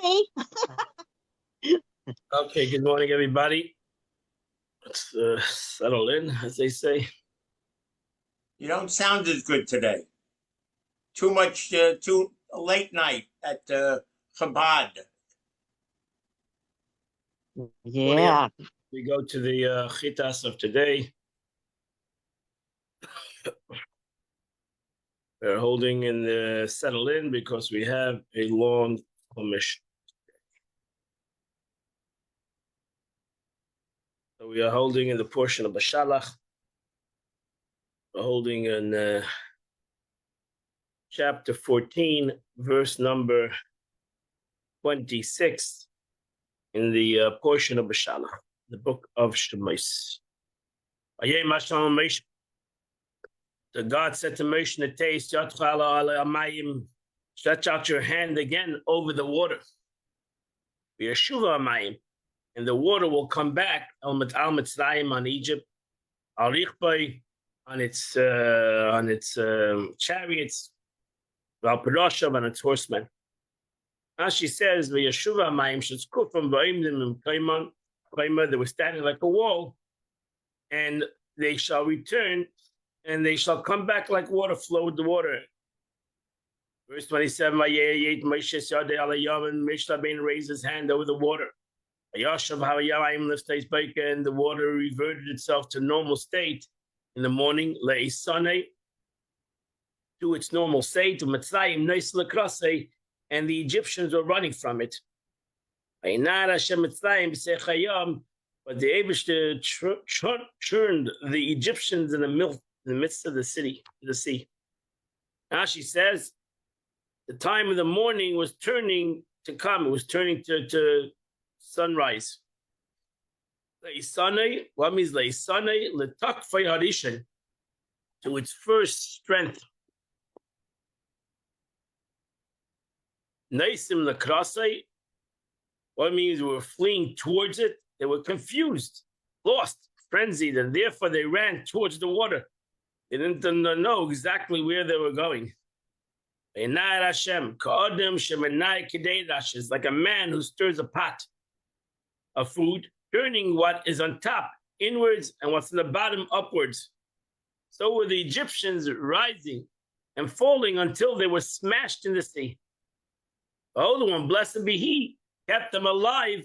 me? Okay, good morning, everybody. Let's settle in, as they say. You don't sound as good today. Too late night at Chabad. Yeah. We go to the chitas of today. We're holding in the settle in because we have a long commission. So we are holding in the portion of Bashalach. We're holding in chapter 14, verse number 26 in the portion of Bashalach, the book of Shemais. The God said to Moshe, stretch out your hand again over the water. And the water will come back on Egypt, on its chariots, on its horsemen. Now she says, they were standing like a wall, and they shall return, and they shall come back like water, flow with the water. Verse 27, Moshe raised his hand over the water. And the water reverted itself to normal state in the morning, to its normal state, and the Egyptians were running from it. But the Eibishter churned the Egyptians in the midst of the sea. Now she says, the time of the morning was turning to come. It was turning to sunrise. What means leisane? Letak harishan, to its first strength. Naisim lekrasai. What means we were fleeing towards it? They were confused, lost, frenzied, and therefore they ran towards the water. They didn't know exactly where they were going. It's like a man who stirs a pot of food, turning what is on top inwards and what's in the bottom upwards. So were the Egyptians rising and falling until they were smashed in the sea. The Holy One, blessed be He, kept them alive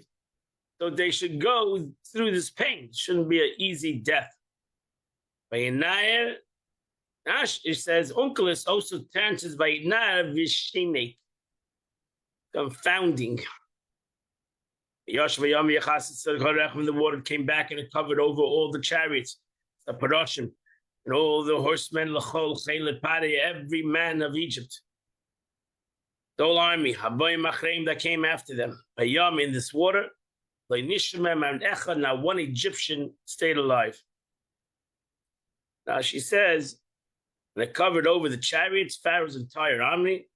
so they should go through this pain. It shouldn't be an easy death. It says, Unkelis also translates by Vishine, confounding. When the water came back and it covered over all the chariots, the Parashim, and all the horsemen, every man of Egypt. The whole army, that came after them, in this water, not one Egyptian stayed alive. Now she says, and it covered over the chariots, Pharaoh's entire army.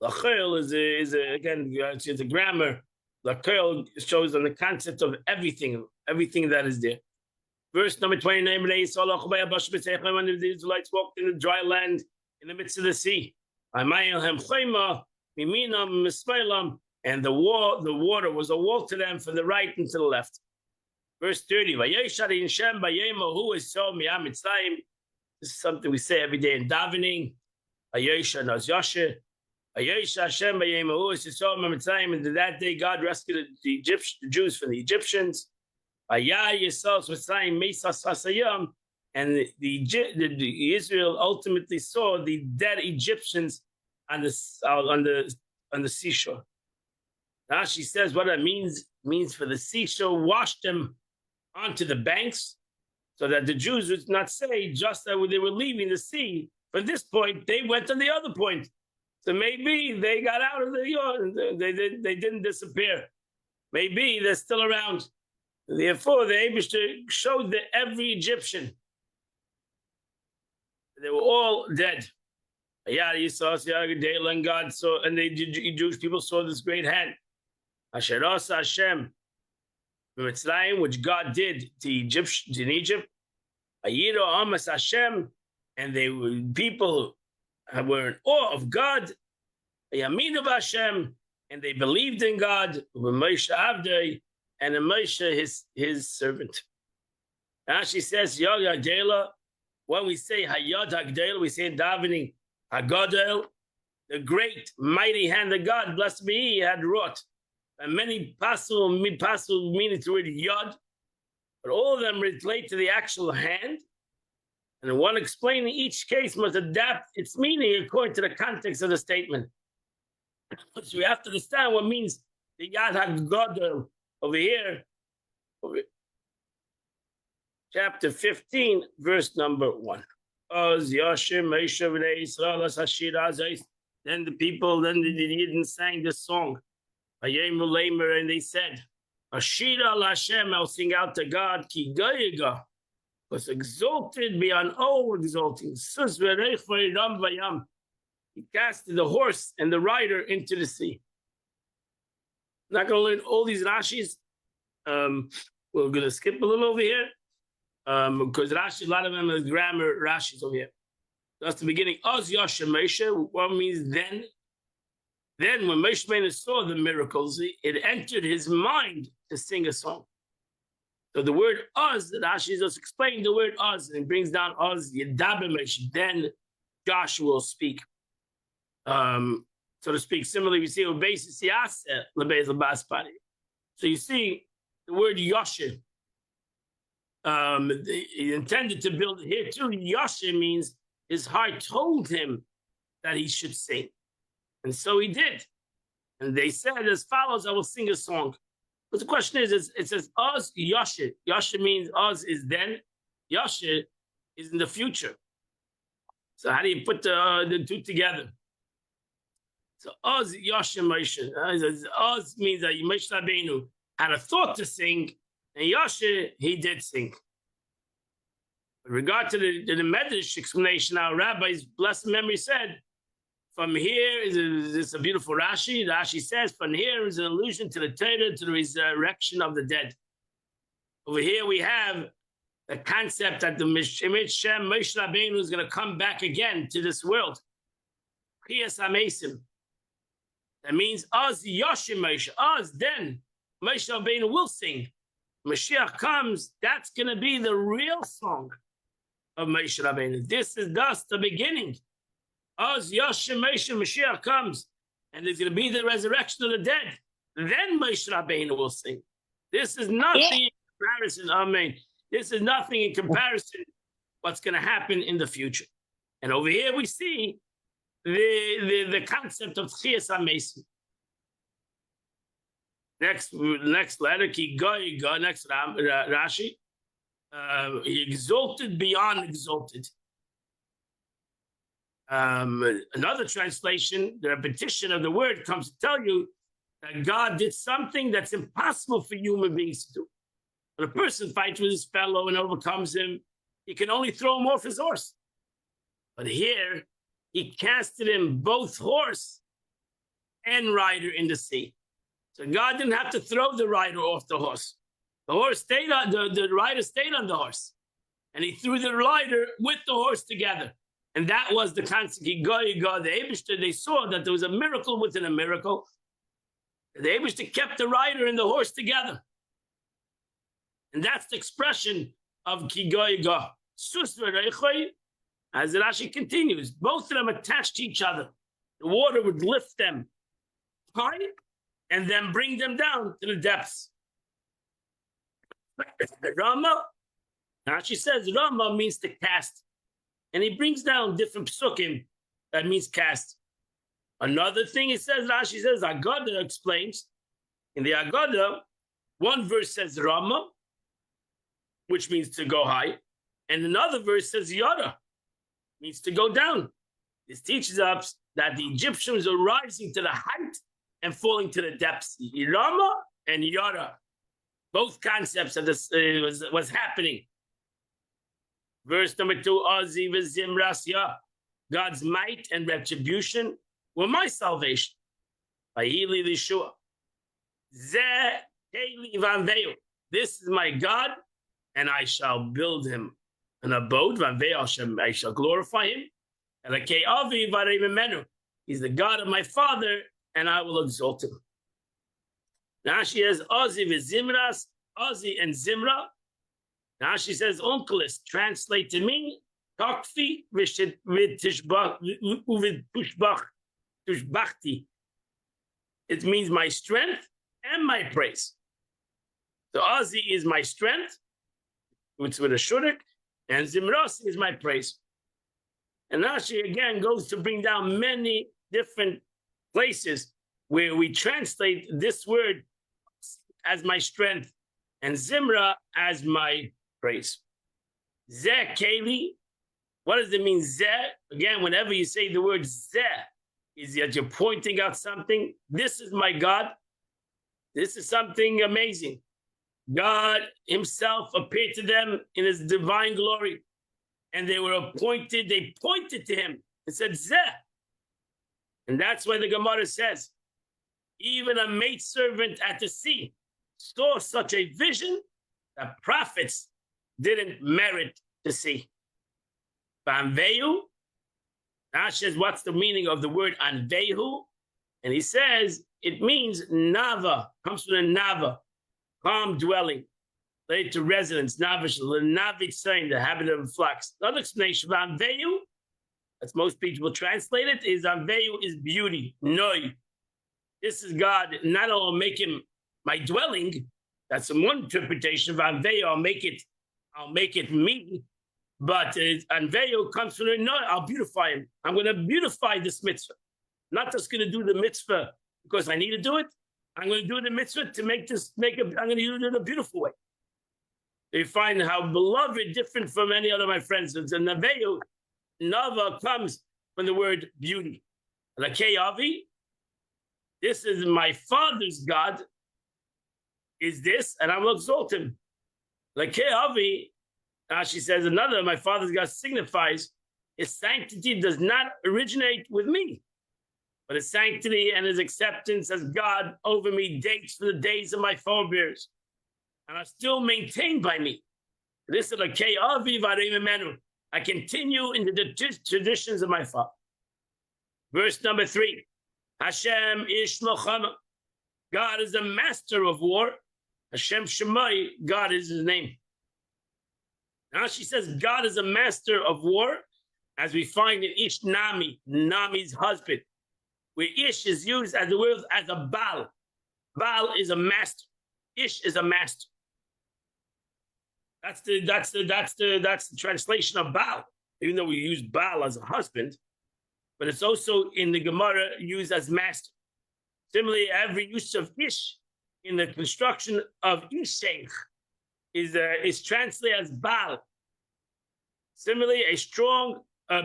Lachel is a grammar. Lachel shows on the concept of everything that is there. Verse number 29, when the Israelites walked in the dry land in the midst of the sea. And the water was a wall to them from the right and to the left. Verse 30, this is something we say every day in davening. And that day God rescued the Jews from the Egyptians. And the Israel ultimately saw the dead Egyptians on the seashore. Now she says what it means for the seashore washed them onto the banks, so that the Jews would not say just that when they were leaving the sea. From this point, they went to the other point. So maybe they got out of the yard. They didn't disappear. Maybe they're still around. Therefore, the Eibishter showed that every Egyptian, they were all dead. And God saw, and the Jewish people saw this great hand. Asherasa Hashem, which God did to Egypt, in Egypt. Ayiro Amas Hashem, and they were people who were in awe of God. Yamin of Hashem, and they believed in God, Moshe Avdei, and in Moshe, his servant. Rashi says, Yod Hagdela, when we say Hayod Hagdela, we say in davening, Hagodel, the great, mighty hand of God, blessed be He, had wrought. And many possible meaning to it, Yod, but all of them relate to the actual hand. And one explaining each case must adapt its meaning according to the context of the statement. So we have to understand what means the Yad HaGodel over here. Chapter 15, verse number 1. Then the people, then the Yidden sang this song. And they said, Ashira Lashem, I'll sing out to God, Ki Goyiga, was exalted beyond all exalting. He casted the horse and the rider into the sea. Not going to learn all these Rashis. We're going to skip a little over here because Rashi, a lot of them are grammar Rashis over here. That's the beginning. Oz Yashem Moshe, what means then? Then when Moshe Rabbeinu saw the miracles, it entered his mind to sing a song. So the word Oz, Rashi just explained the word Oz, and brings down Oz, Yedaber Moshe. Then Joshua will speak. So to speak. Similarly, we see basis So you see the word Yoshe. He intended to build it here too. Yoshe means his heart told him that he should sing. And so he did. And they said as follows, I will sing a song. But the question is it says Oz Yoshe. Yoshe means Oz is then. Yoshe is in the future. So how do you put the two together? So Oz Yoshe Moshe. Oz means that Moshe Rabbeinu had a thought to sing, and Yoshe, he did sing. With regard to the Medrash explanation, our rabbis, blessed memory, said, from here is a beautiful Rashi. Rashi says, from here is an allusion to the Torah, to the resurrection of the dead. Over here we have the concept that the Mishimit Shem Moshe Rabbeinu is going to come back again to this world. Chiyas HaMesim. That means Oz Yoshim Moshe. Oz, then Moshe Rabbeinu will sing. Mashiach comes, that's going to be the real song of Moshe Rabbeinu. This is thus the beginning. Oz Yoshim Moshe, Mashiach comes, and there's going to be the resurrection of the dead. Then Moshe Rabbeinu will sing. This is nothing in comparison. Amen. This is nothing in comparison what's going to happen in the future. And over here we see the concept of Chiyas HaMesim. Next letter, Ki Goy, next Rashi. He exalted beyond exalted. Another translation, the repetition of the word comes to tell you that God did something that's impossible for human beings to do. When a person fights with his fellow and overcomes him, he can only throw him off his horse. But here, he casted him both horse and rider in the sea. So God didn't have to throw the rider off the horse. The horse stayed on, the rider stayed on the horse. And he threw the rider with the horse together. And that was the concept. The Eibishter, they saw that there was a miracle within a miracle. The Eibishter kept the rider and the horse together. And that's the expression of Ki Goy Go. As Rashi continues, both of them attached to each other. The water would lift them high and then bring them down to the depths. Rama, Rashi says Rama means to cast. And he brings down different psukim that means cast. Another thing he says, Rashi says, Agada explains, in the Agada, one verse says Rama, which means to go high, and another verse says Yada, means to go down. This teaches us that the Egyptians are rising to the height and falling to the depths. Rama and Yada, both concepts of this was happening. Verse number 2, Ozi v'zimrasya, God's might and retribution were my salvation. Vayili l'shua. Zeh keili vanveu. This is my God, and I shall build him an abode. Vanveu, I shall glorify him. And avi v'arei mimenu. He's the God of my father, and I will exalt him. Now she has Ozi v'Zimras, Ozi and Zimra. Now she says, Onkelos, translate to me, Takfi v'Tushbachti. It means my strength and my praise. So Ozi is my strength, which with a shurik, and Zimras is my praise. And now she again goes to bring down many different places where we translate this word as my strength and Zimra as my praise. Zeh Keli, what does it mean, Zeh? Again, whenever you say the word Zeh, is that you're pointing out something. This is my God. This is something amazing. God himself appeared to them in his divine glory. And they were appointed, they pointed to him and said, Zeh. And that's why the Gemara says, even a maidservant at the sea saw such a vision that prophets didn't merit to see. Anvehu, Rashi says, what's the meaning of the word anvehu? And he says, it means nava, comes from the nava, calm dwelling, related to residence, navish, lenavit saying, the habit of flux. Another explanation of anvehu, as most people translate it, is anvehu is beauty, noi. This is God, not only make him my dwelling, that's one interpretation of anvehu, I'll make it me, but anvehu comes from the noi, I'll beautify him. I'm going to beautify this mitzvah. Not just going to do the mitzvah because I need to do it. I'm going to do the mitzvah to I'm going to do it in a beautiful way. You find how beloved, different from any other of my friends. It's a navehu. Nava comes from the word beauty. Lakei Avi, this is my father's God, is this, and I will exalt him. Lakei Avi, she says, another, my father's God signifies his sanctity does not originate with me, but his sanctity and his acceptance as God over me dates from the days of my forebears and are still maintained by me. This is Lakei Avi v'Areim Imenu. I continue in the traditions of my father. Verse number 3. Hashem ish lochama. God is the master of war. Hashem Shemai, God is his name. Now she says God is a master of war, as we find in Ish Nami, Nami's husband, where Ish is used as the word as a Baal. Baal is a master. Ish is a master. That's the translation of Baal, even though we use Baal as a husband, but it's also in the Gemara used as master. Similarly, every use of Ish in the construction of Ishech is translated as Baal. Similarly,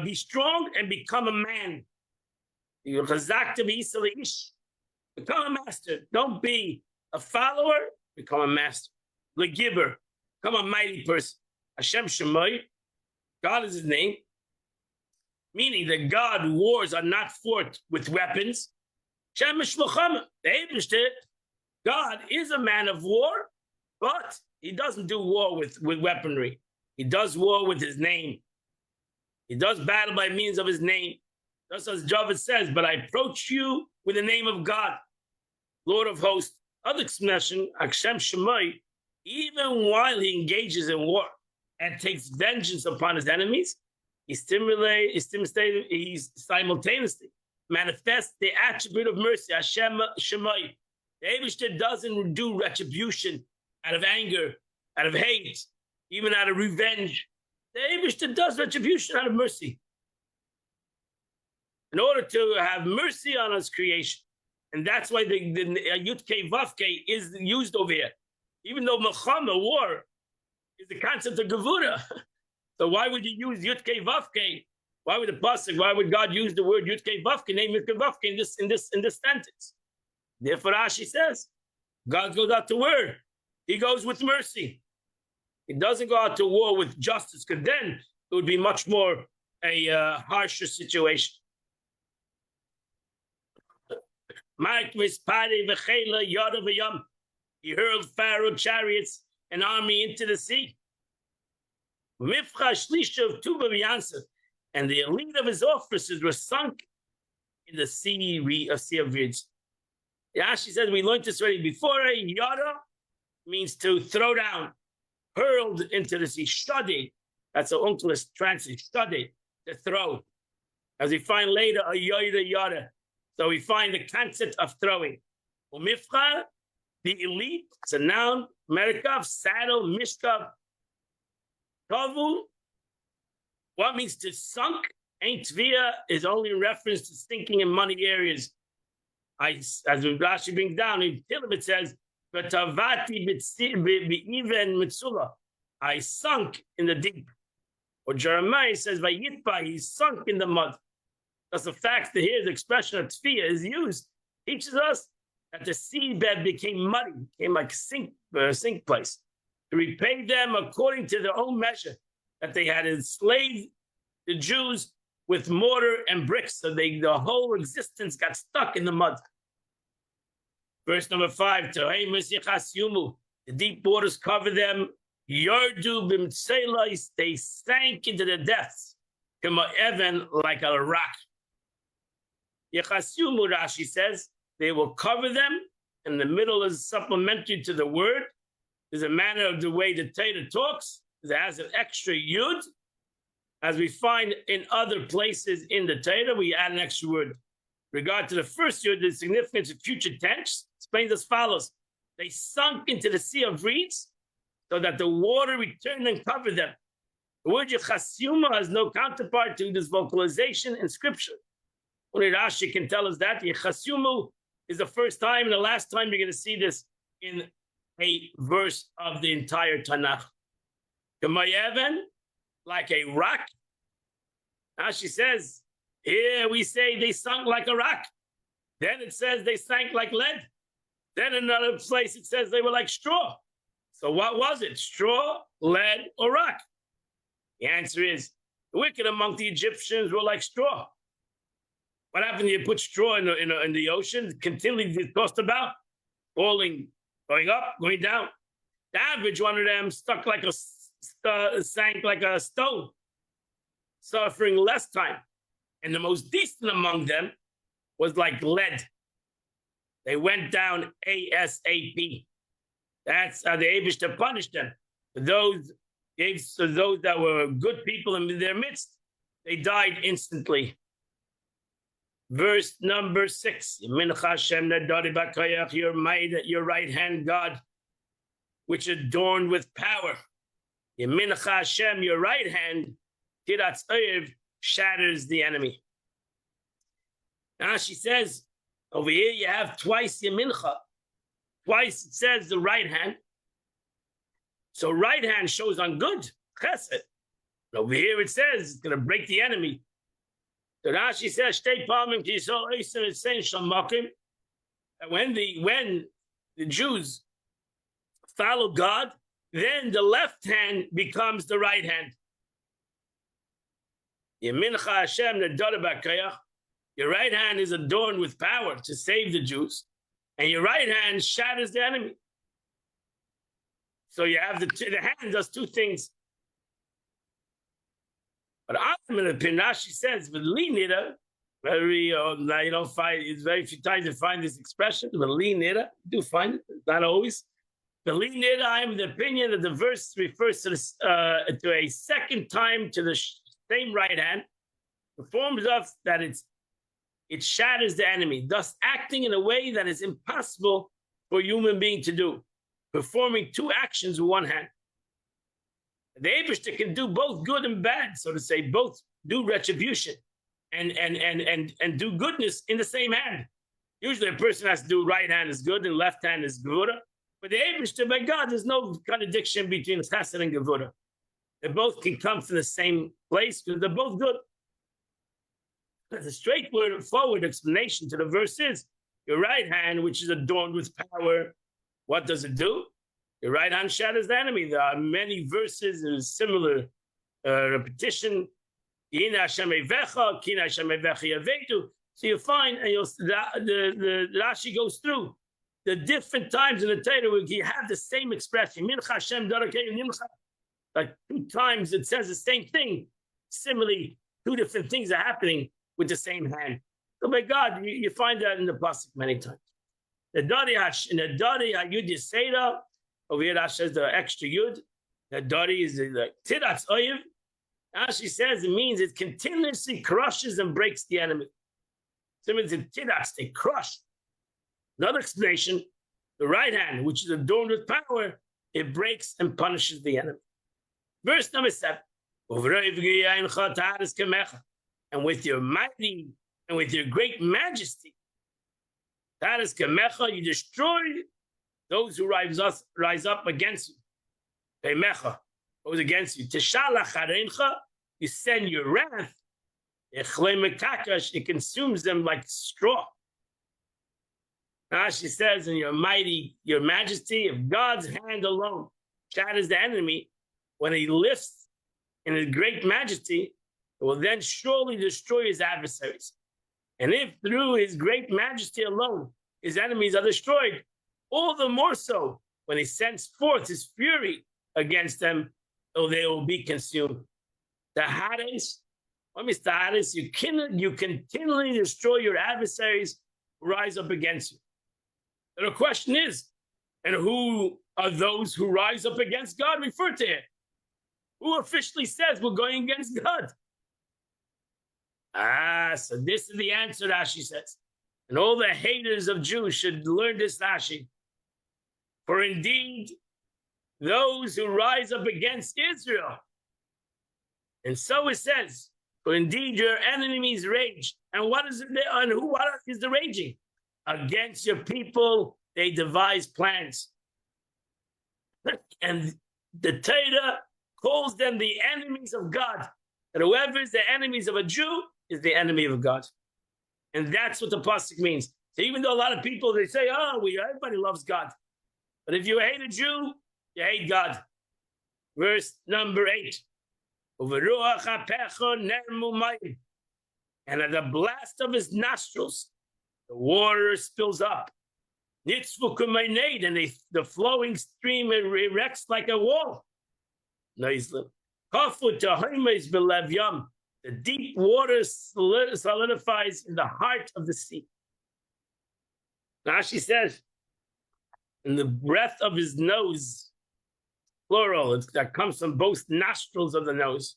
be strong and become a man. Become a master. Don't be a follower, become a master. Legibber, become a mighty person. Hashem Shemai, God is his name. Meaning that God wars are not fought with weapons. Shem Shlochama, the Eibishter, God is a man of war, but he doesn't do war with weaponry. He does war with his name. He does battle by means of his name. Just as Javid says, but I approach you with the name of God, Lord of hosts. Other explanation, Hashem Shemai, even while he engages in war and takes vengeance upon his enemies, he simultaneously manifests the attribute of mercy, Hashem Shemai. The Eibishter doesn't do retribution out of anger, out of hate, even out of revenge. The Eibishter does retribution out of mercy, in order to have mercy on his creation. And that's why the Yud-Kei Vav-Kei is used over here. Even though Melchama, war, is the concept of Gevura. So why would you use Yud-Kei Vav-Kei? Why would the pasuk? Why would God use the word Yud-Kei Vav-Kei, name Yud-Kei Vav-Kei in this sentence? Therefore, Rashi says, God goes out to war. He goes with mercy. He doesn't go out to war with justice, because then it would be much more a harsher situation. He hurled Pharaoh chariots and army into the sea. And the elite of his officers were sunk in the sea of reeds. Rashi says we learned this already before. Yada means to throw down, hurled into the sea. Study. That's an uncle's translation. Study, to throw. As we find later, a yada. So we find the concept of throwing. Umifcha, the elite, it's a noun. Merikav, saddle, mishkav. Tovu, what means to sunk? Ain't tvia is only in reference to sinking in money areas. As Rashi brings down, in Tillim it says, "V'tavati b'even mitzula." I sunk in the deep. Or Jeremiah says, "Vayitba," he sunk in the mud. That's the fact that here the expression of tefillah is used. Teaches us that the seabed became muddy, became like a sink place. To repay them according to their own measure, that they had enslaved the Jews with mortar and bricks, so the whole existence got stuck in the mud. Verse number 5, the deep waters cover them. Yardu b'mtseilais, they sank into the depths, even like a rock. Yechasiumu, Rashi says, they will cover them. In the middle is supplementary to the word. There's a manner of the way the Torah talks. It has an extra yud. As we find in other places in the Torah, we add an extra word. Regard to the first yud, the significance of future tense explains as follows. They sunk into the sea of reeds so that the water returned and covered them. The word Yechasiuma has no counterpart to this vocalization in scripture. Only Rashi can tell us that. Yechasiumu is the first time and the last time you're going to see this in a verse of the entire Tanakh. Kamayeven, like a rock. Rashi says, here we say they sunk like a rock. Then it says they sank like lead. Then in another place it says they were like straw. So what was it? Straw, lead, or rock? The answer is, the wicked among the Egyptians were like straw. What happened? You put straw in the ocean, continually tossed about, falling, going up, going down. The average one of them stuck like sank like a stone, suffering less time. And the most decent among them was like lead. They went down ASAP. That's how the Eibishter punished them. Those that were good people in their midst, they died instantly. Verse number 6. Your might at your right hand, God, which adorned with power. Hashem, your right hand, Tiratz Oyev, shatters the enemy. Now she says, over here you have twice Yemincha. Twice it says the right hand. So right hand shows on good, chesed. And over here it says it's going to break the enemy. So Rashi says, that when the Jews follow God, then the left hand becomes the right hand. Yemincha Hashem nedorah. Your right hand is adorned with power to save the Jews, and your right hand shatters the enemy. So you have the hand does two things. But ultimately, Rashi says, "V'li very you don't find it's very few times you find this expression. V'li nira, you do find it, not always. V'li nira, I am of the opinion that the verse refers to a second time to the same right hand, informs us that it shatters the enemy, thus acting in a way that is impossible for a human being to do, performing two actions with one hand. The Eibishter can do both good and bad, so to say, both do retribution and do goodness in the same hand. Usually a person has to do right hand is good and left hand is gevura. But the Eibishter, by God, there's no contradiction between chesed and gevura. They both can come from the same place because they're both good. The straightforward explanation to the verse is, your right hand, which is adorned with power, what does it do? Your right hand shatters the enemy. There are many verses in similar repetition. So you find, and the Rashi goes through the different times in the Torah where you have the same expression. Like 2 times it says the same thing. Similarly, 2 different things are happening with the same hand. So by God, you find that in the pasuk many times. The Dari in the Dari Yud Yisera, over here Rashi says the extra Yud. The Dari is the Tiratz Oyev. Rashi says it means it continuously crushes and breaks the enemy. So it means the Tiratz, they crush. Another explanation, the right hand, which is adorned with power, it breaks and punishes the enemy. Verse number 7. And with your mighty and with your great majesty, that is Kemecha, you destroy those who rise up against you. Kemecha, goes against you. Teshalach hareincha, you send your wrath. It consumes them like straw. Rashi says, in your mighty, your majesty, if God's hand alone shatters the enemy, when he lifts in his great majesty, it will then surely destroy his adversaries. And if through his great majesty alone his enemies are destroyed, all the more so when he sends forth his fury against them, or they will be consumed. The Hades, what means the Hades? You continually destroy your adversaries who rise up against you. And the question is, and who are those who rise up against God referred to here? Who officially says we're going against God? So this is the answer, Rashi says. And all the haters of Jews should learn this Rashi. For indeed, those who rise up against Israel, and so it says, for indeed your enemies rage. And what is it? What is the raging? Against your people, they devise plans. And the Torah calls them the enemies of God. And whoever is the enemies of a Jew is the enemy of God. And that's what the pasuk means. So even though a lot of people, they say, everybody loves God. But if you hate a Jew, you hate God. Verse number 8. And at the blast of his nostrils, the water spills up. And the flowing stream erects like a wall. The deep water solidifies in the heart of the sea. Rashi says, in the breath of his nose, plural, that comes from both nostrils of the nose.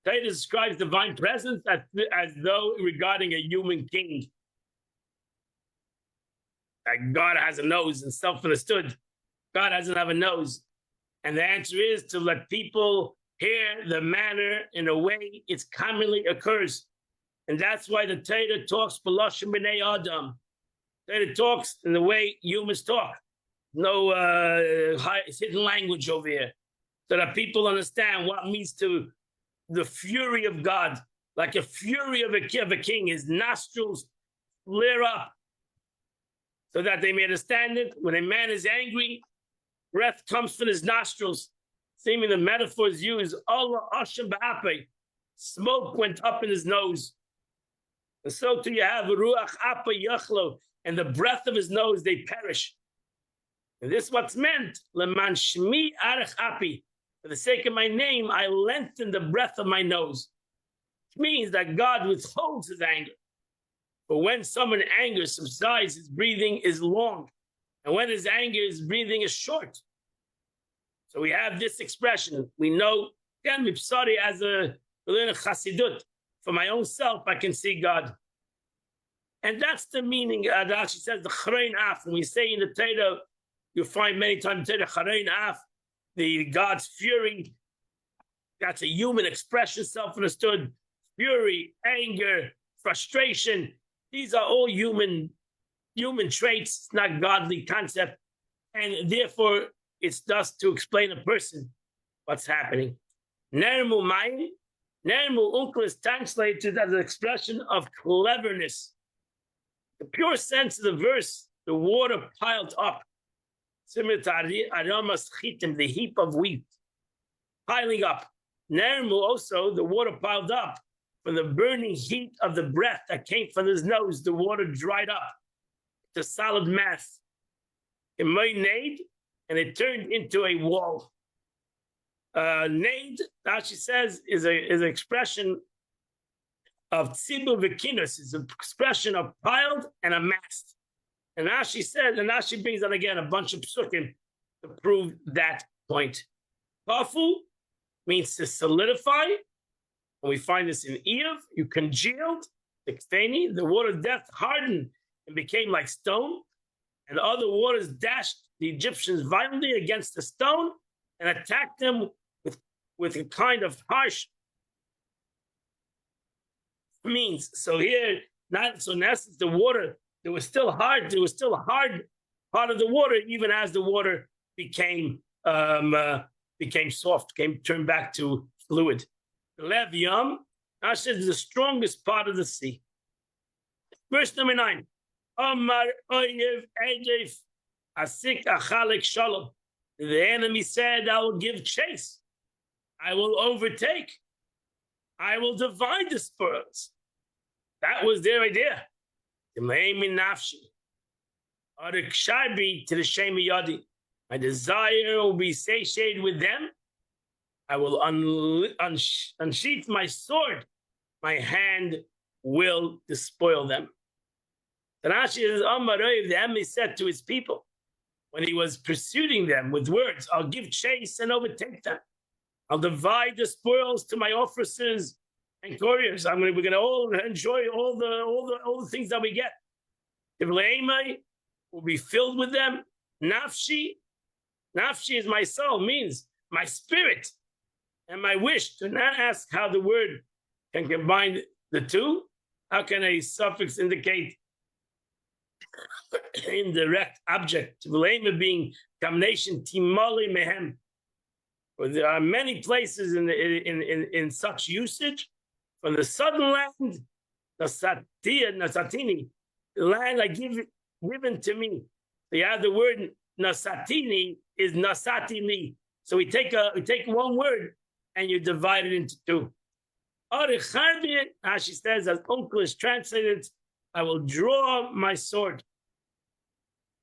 Torah describes divine presence as though regarding a human king. Like God has a nose and self-understood. God doesn't have a nose. And the answer is to let people hear the manner in a way it commonly occurs. And that's why the Torah talks b'lashon b'nei Adam. Torah talks in the way humans talk. No hidden language over here. So that people understand what means to the fury of God. Like a fury of a king, his nostrils flare up. So that they may understand it. When a man is angry, breath comes from his nostrils. Seeming the metaphors used, Allah Hashem ba'ape, smoke went up in his nose. And so too you have Ruach Apa Yachlo, and the breath of his nose, they perish. And this is what's meant, Leman Shmi Arech Api, for the sake of my name, I lengthen the breath of my nose. Which means that God withholds his anger. But when someone anger subsides, his breathing is long. And when his anger, his breathing is short. So we have this expression. We know, again, Mipsari as a Chassidut. For my own self, I can see God. And that's the meaning. Rashi says the Charein Af. When we say in the Torah, you'll find many times in the Torah, Charein Af, the God's fury. That's a human expression, self-understood. Fury, anger, frustration. These are all human traits. It's not godly concept. And therefore, it's just to explain a person what's happening. Nermu Mai, Nermu Unkel is translated as an expression of cleverness. The pure sense of the verse, the water piled up. Similar to Aramas Chitim, the heap of wheat, piling up. Nermu also, the water piled up. From the burning heat of the breath that came from his nose, the water dried up to solid mass. It made nade, and it turned into a wall. Nade, Rashi says, is an expression of tzibur v'kinus, is an expression of piled and amassed. And Rashi says, and Rashi brings on again a bunch of psukim to prove that point. Kafu means to solidify. And we find this in Eiv. You congealed the Kteni, the water depth hardened and became like stone. And other waters dashed the Egyptians violently against the stone and attacked them with a kind of harsh means. So here, so in essence, the water, there was still a hard part of the water, even as the water became soft, turned back to fluid. The Lev Yam, Rashi is the strongest part of the sea. Verse number 9. Amar Oyev Edef Asik Achalik Shalom. The enemy said, I will give chase. I will overtake. I will divide the spoils. That was their idea. My desire will be satiated with them. I will unsheath my sword. My hand will despoil them. The enemy said to his people, when he was pursuing them with words, I'll give chase and overtake them. I'll divide the spoils to my officers and couriers. We're going to all enjoy all the things that we get. Tivleimai will be filled with them. Nafshi is my soul, means my spirit and my wish. Do not ask how the word can combine the two. How can a suffix indicate indirect object? Tivleimai being combination timali mehem. There are many places in such usage. From the southern land, Nasatini, the land I given to me. The other word Nasatini is Nasatini. So we take one word and you divide it into two. As she says, as uncle is translated, I will draw my sword.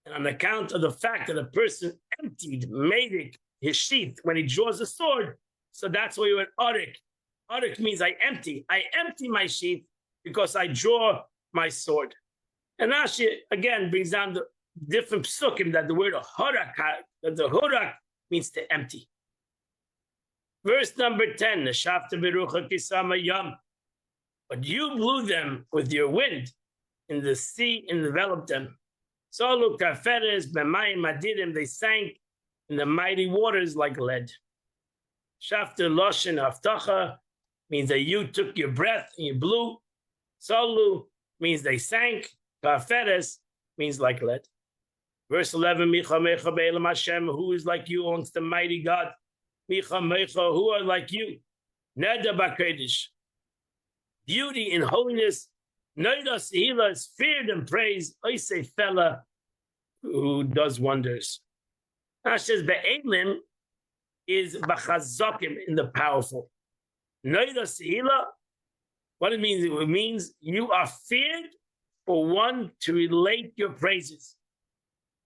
And on account of the fact that a person made his sheath when he draws a sword, so that's why you went Arik. Arik means I empty my sheath because I draw my sword. And Rashi again brings down the different psukim that the word horak, that the horak means to empty. Verse number 10, but you blew them with your wind in the sea, enveloped them. Solu kaferes b'mayim madidim, they sank in the mighty waters like lead. Shafter loshin haftacha means that you took your breath and you blew. Solu means they sank. Kaferes means like lead. Verse 11, Micha mecha be'elam Hashem, who is like you amongst the mighty God? Micha mecha, who are like you? Neda b'kodesh, beauty in holiness. Noida sehila is feared and praised. Oisei fella, who does wonders. Now says be'elim is b'chazokim, in the powerful. Noida sehila, what it means you are feared for one to relate your praises.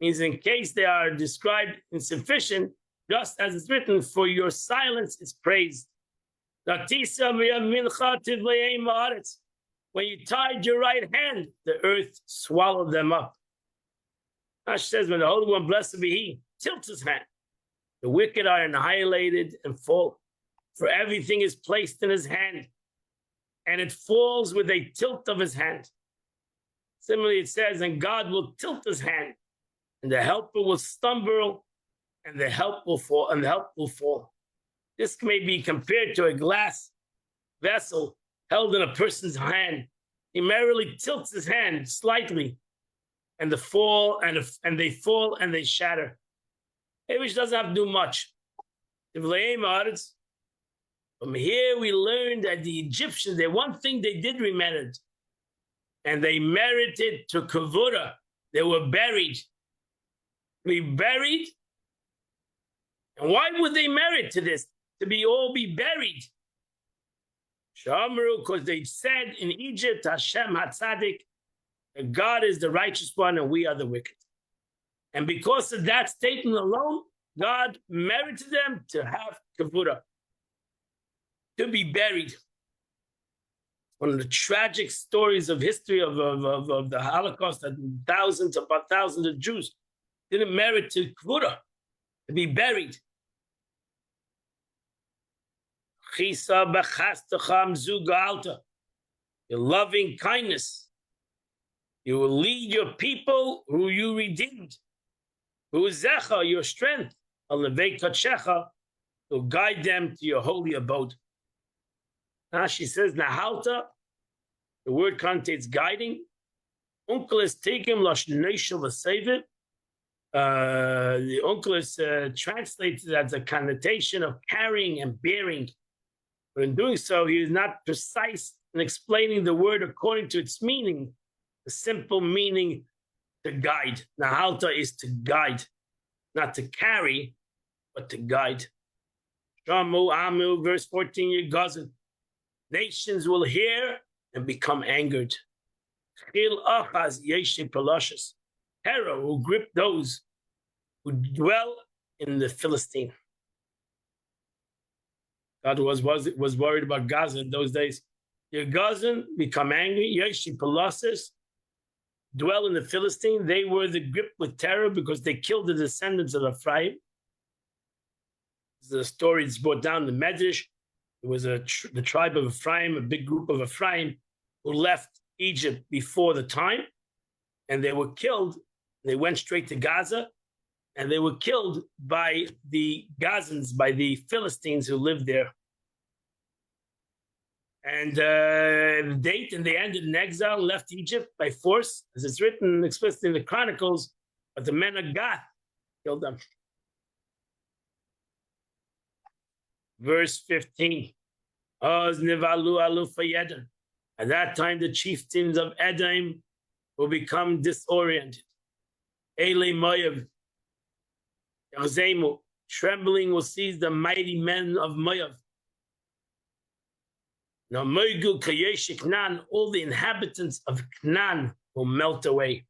Means in case they are described insufficient, just as it's written, for your silence is praised. When you tied your right hand, the earth swallowed them up. Ash says, when the Holy One, blessed be He, tilts his hand, the wicked are annihilated and fall. For everything is placed in his hand, and it falls with a tilt of his hand. Similarly, it says, and God will tilt his hand, and the helper will stumble, and the help will fall, and the help will fall. This may be compared to a glass vessel held in a person's hand. He merely tilts his hand slightly, and they fall and they shatter. Which doesn't have to do much. From here we learned that the Egyptians, one thing they did merit, and they merited to kavura. They were buried. We buried. And why would they merit to this? To be buried. Shamru, because they said in Egypt, Hashem HaTzadik, that God is the righteous one and we are the wicked. And because of that statement alone, God merited them to have kavura, to be buried. one of the tragic stories of history of the Holocaust, that thousands of Jews didn't merit to kvura, to be buried. Your loving kindness, you will lead your people who you redeemed. Who is Zecha, your strength, will guide them to your holy abode. Now she says, Nahalta, the word connotates guiding. Uncle is taken, the uncle is translated as a connotation of carrying and bearing. But in doing so, he is not precise in explaining the word according to its meaning, the simple meaning to guide. Nahalta is to guide, not to carry, but to guide. Shamu Amu, verse 14, Yegazin. Nations will hear and become angered. Chil Achaz Yeshe Peloshes. Terror will grip those who dwell in the Philistine. God was worried about Gaza in those days. Yegazin become angry. Yeshe Peloshes dwell in the Philistine. They were the grip with terror because they killed the descendants of Ephraim. The story is brought down in the Medrash. It was the tribe of Ephraim, a big group of Ephraim, who left Egypt before the time, and they were killed. They went straight to Gaza, and they were killed by the Gazans, by the Philistines who lived there. And the date, and they ended in exile, left Egypt by force, as it's written explicitly in the Chronicles, but the men of Gath killed them. Verse 15. At that time, the chieftains of Edom will become disoriented. Ele Moav, Yazemu, trembling will seize the mighty men of Moav. Now, Moigu Kayesh Knan, all the inhabitants of Knan will melt away.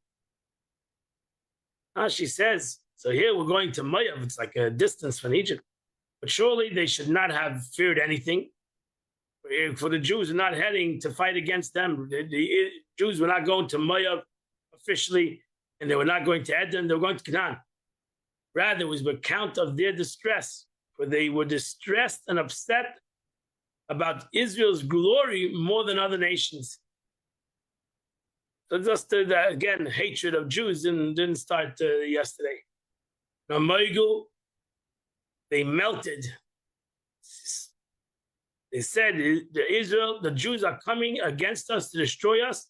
Now she says, so here we're going to Moav. It's like a distance from Egypt. But surely they should not have feared anything. For the Jews are not heading to fight against them. The Jews were not going to Moav officially, and they were not going to Edom, they were going to Canaan. Rather, it was on account of their distress, for they were distressed and upset about Israel's glory more than other nations. So just again, hatred of Jews didn't start yesterday. Now, Moigu, they melted. They said, the Jews are coming against us to destroy us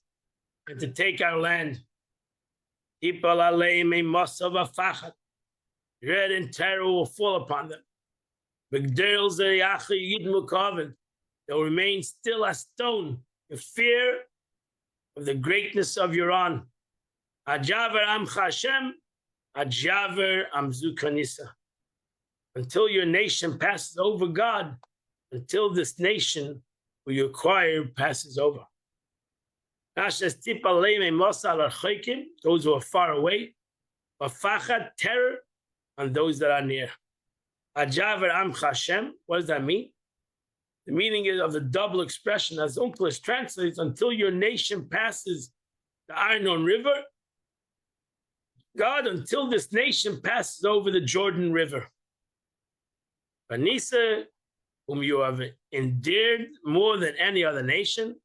and to take our land. Dread and terror will fall upon them. They'll remain still as stone in fear of the greatness of your own. Ajaver Amcha Hashem, Ajaver Amzu Kanisa. Until your nation passes over God, until this nation who you acquire passes over. Those who are far away, terror on those that are near. Ajaver Amcha Hashem, what does that mean? The meaning is of the double expression, as Onkelos translates, until your nation passes the Arnon River, God, until this nation passes over the Jordan River. Vanisa, whom you have endeared more than any other nation,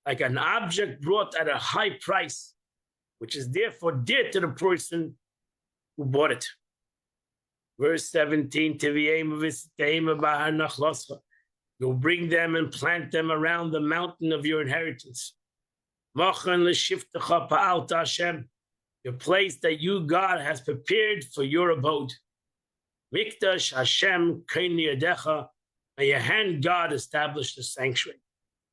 like an object brought at a high price, which is therefore dear to the person who bought it. Verse 17, you'll bring them and plant them around the mountain of your inheritance. Your place that you, God, has prepared for your abode. Mikdash Hashem Kaini Yadecha, may your hand, God, establish the sanctuary.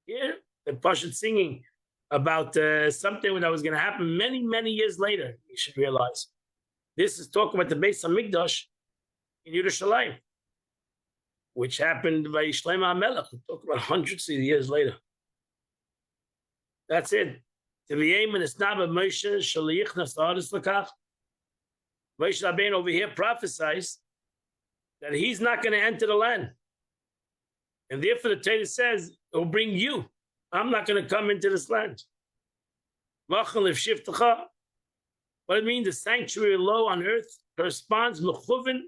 Here, the Pashat singing about something that was going to happen many, many years later, you should realize. This is talking about the Beis HaMikdash in Yerushalayim, which happened by Shlomo HaMelech. We're talking about hundreds of years later. That's it. Moshe Rabbeinu over here prophesies that he's not going to enter the land. And therefore the Torah says, it will bring you. I'm not going to come into this land. What it means, the sanctuary low on earth corresponds mechuvin,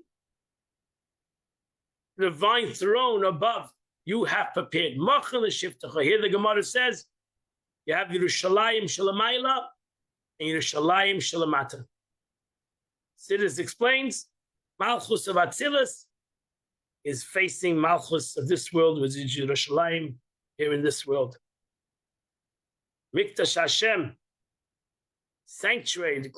the divine throne above. You have prepared. Here the Gemara says, you have Yerushalayim Shalamayla and Yerushalayim Shalamata. Siddur explains, Malchus of Atzilus is facing Malchus of this world, which is Yerushalayim here in this world. Mikdash Hashem, sanctuary.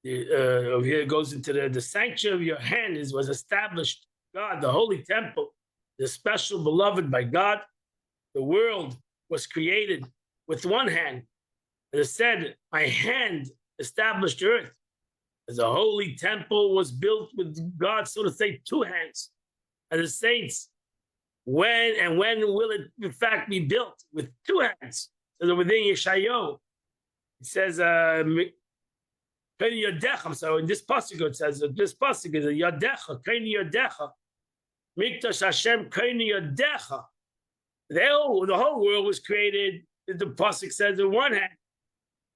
Over here it goes into the sanctuary of your hand was established. God, the holy temple, the special beloved by God. The world was created with one hand. It said, my hand established earth. As a holy temple was built with God, so to say, two hands. And the saints, when will it in fact be built? With two hands. So within Yeshayahu, it says, so in this pasuk it says, this pasuk is Yadecha, Kaini Yadecha, Mikdash Hashem, Kaini Yadecha. The whole world was created, the pasuk says, in one hand.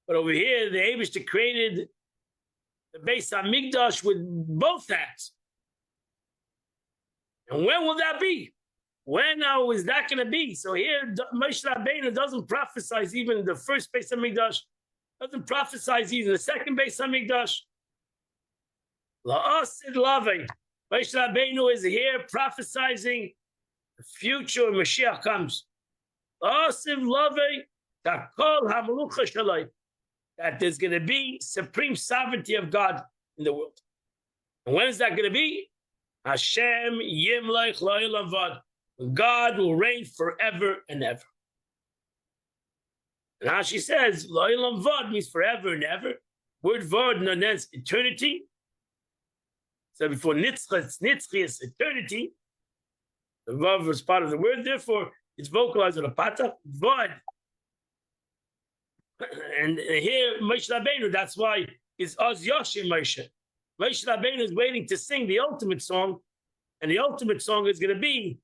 But over here, the Eibishter created the Beis HaMikdash with both hands. And when will that be? When now is that going to be? So here, Moshe Rabbeinu doesn't prophesize even the first Beis HaMikdash, doesn't prophesize even the second Beis HaMikdash. La'asid lavei. Moshe Rabbeinu is here prophesizing the future when Mashiach comes. La'asid lavei takol ha'melucha shalai. That there's going to be supreme sovereignty of God in the world. And when is that going to be? Hashem yimleich la'olam vad. God will reign forever and ever. And how she says, la'olam vad means forever and ever. Word vad means eternity. So before nitzcha, it's nitzchi, it's eternity. The vav was part of the word, therefore it's vocalized on a patah. Vad. And here, Moshe Rabbeinu, that's why it's Oz Yoshim Moshe. Moshe Rabbeinu is waiting to sing the ultimate song, and the ultimate song is going to be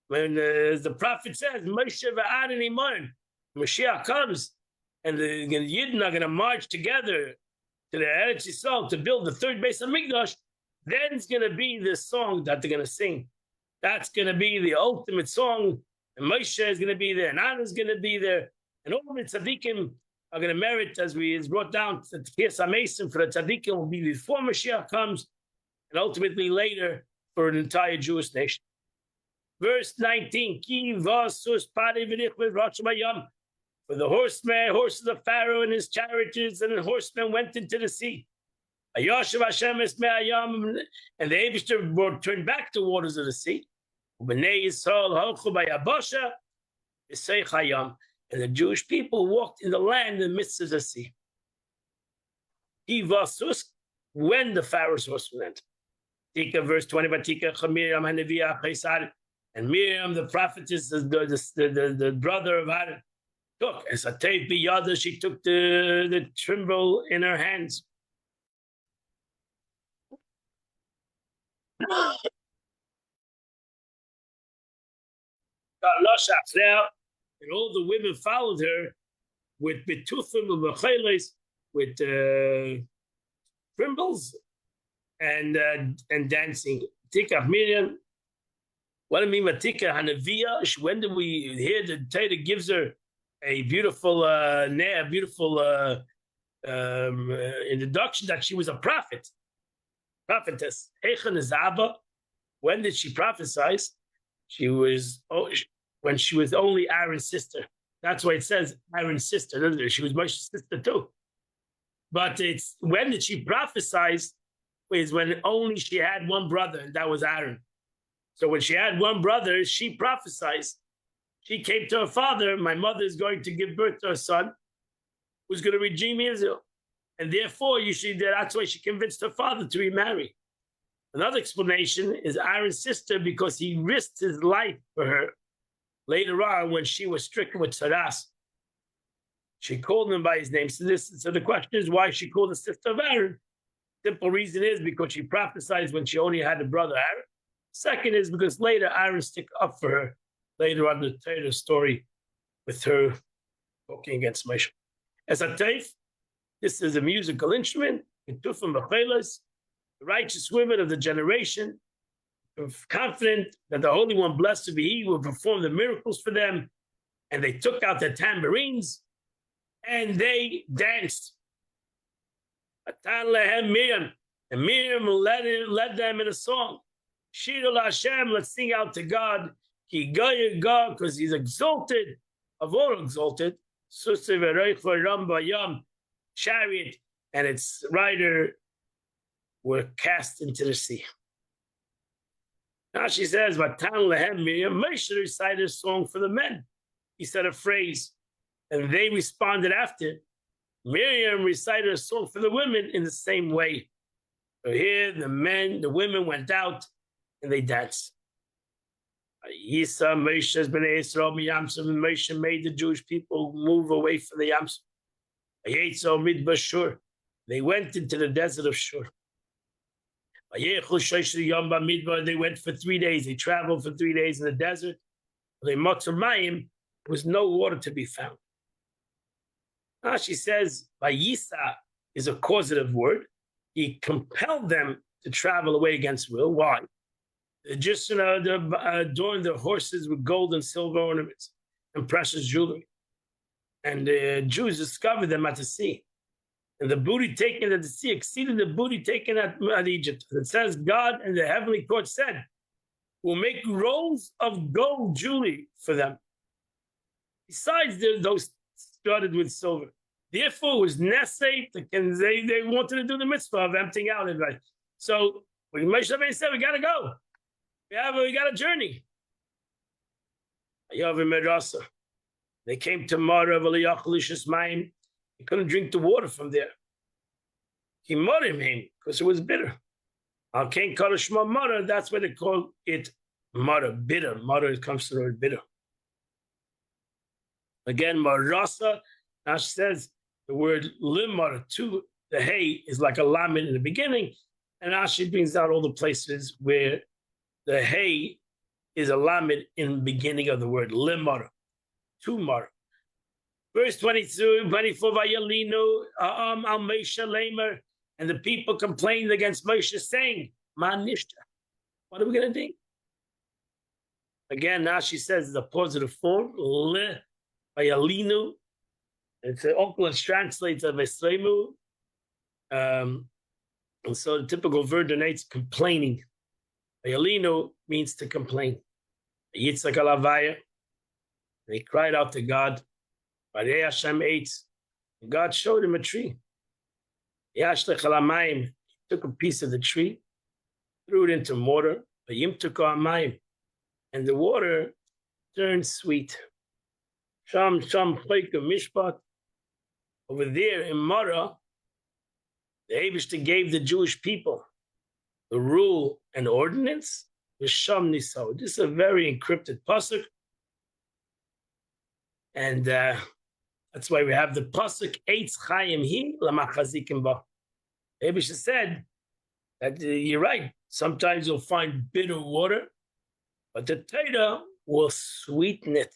when, as the prophet says, Moshe v'Aaron iman. Mashiach comes, and the Yidden are going to march together to the Eretz Yisrael to build the third Beis HaMikdash. Then it's going to be the song that they're going to sing. That's going to be the ultimate song, and Moshe is going to be there, and Aaron is going to be there, and all the tzaddikim are going to merit, as we brought down to Tekiyas HaMesim, for the tzaddikim will be before Mashiach comes, and ultimately later for an entire Jewish nation. Verse 19, Ki vasus pari v'nich v'rach bayam. For the horses of Pharaoh and his chariots and the horsemen went into the sea. Ayashav Hashem es me'ayam, and the Eibishter turned back the waters of the sea. B'nei Yisrael halchu bayabasha v'seich hayam. And the Jewish people walked in the land in the midst of the sea. Ki vasus, when the Pharaoh's horsemen went. Tika, verse 20, Vatika Miriam Hanaviyah Chaisar, and Miriam, the prophetess, the brother of Aaron, took as a tape biyada, she took the timbrel in her hands. And all the women followed her with betuthim and mecheles, with timbrels and dancing. Tikach Miriam. What I mean by Tikach Hanaviyah? When do we hear the Torah gives her a beautiful introduction that she was a prophet, prophetess. Eichen is Abba. When did she prophesy? She was when she was only Aaron's sister. That's why it says Aaron's sister, doesn't it? She was Moshe's sister too. But it's when did she prophesy? Is when only she had one brother, and that was Aaron. So when she had one brother, she prophesied. She came to her father, my mother is going to give birth to a son who's going to redeem Israel. And therefore, that's why she convinced her father to remarry. Another explanation is Aaron's sister, because he risked his life for her later on when she was stricken with Saras. She called him by his name. So the question is why she called the sister of Aaron. Simple reason is because she prophesied when she only had a brother Aaron. Second is because later Aaron stuck up for her later on the Torah story with her talking against Moshe. As a taif, this is a musical instrument. The righteous women of the generation, confident that the Holy One, blessed be He, will perform the miracles for them. And they took out their tambourines and they danced. And Miriam led them in a song. Shir Hashem, let's sing out to God. Because He's exalted, of all exalted. Chariot and its rider were cast into the sea. Now she says, Miriam, Moshe recited a song for the men. He said a phrase, and they responded after. Miriam recited a song for the women in the same way. So here the women went out and they danced. Moshe made the Jewish people move away from the Yamsuf. They went into the desert of Shur. They went for 3 days. They traveled for 3 days in the desert. There was no water to be found. Now she says, Vayisa is a causative word. He compelled them to travel away against will. Why? The Egyptians adorned their horses with gold and silver ornaments and precious jewelry. And the Jews discovered them at the sea. And the booty taken at the sea exceeded the booty taken at Egypt. It says, God and the heavenly court said, we'll make rolls of gold jewelry for them. Besides those studded with silver. Therefore, it was necessary, they wanted to do the mitzvah of emptying out. Right? So, when Moshe Rabbeinu said, we got to go. We got a journey. They came to Mara, they couldn't drink the water from there. He morim him because it was bitter. Al Kain Kalashma Mara, that's why they call it Mara, bitter. Mara comes from the word bitter. Again, Marasa, now she says the word limar to the hay is like a lamed in the beginning, and now she brings out all the places where the hay is a lamed in the beginning of the word limar, to mar. Verse 22, 24, Vayalinu al Moshe Lamer, and the people complained against Moshe, saying, Man nishta. What are we going to do? Again, now she says the positive form, le Vayalinu. It's an Oakland translates of Eslemu. And so the typical verb denotes complaining. Vayalinu means to complain. Yitzhak alavaya. They cried out to God. Hashem ate. And God showed him a tree. He took a piece of the tree, threw it into water, and the water turned sweet. Sham Mishpat. Over there in Mara, the Eibishter gave the Jewish people the rule and ordinance. Sham Niso. This is a very encrypted pasuk. And that's why we have the pasuk Eitz Chaim Hi Lamachazikim Ba. Eibishter said that you're right. Sometimes you'll find bitter water, but the Torah will sweeten it.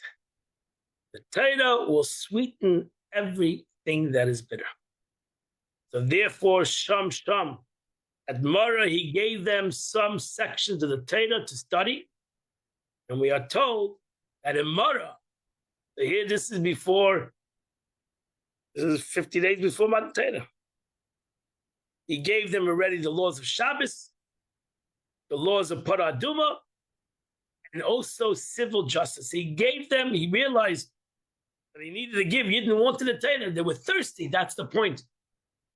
The Torah will sweeten everything that is bitter. So therefore, Sham, at Mara, he gave them some sections of the Torah to study. And we are told that in Mara, so here this is 50 days before Matan Torah. He gave them already the laws of Shabbos, the laws of Paraduma, and also civil justice. He realized that he needed to give. He didn't want to the Torah. They were thirsty. That's the point.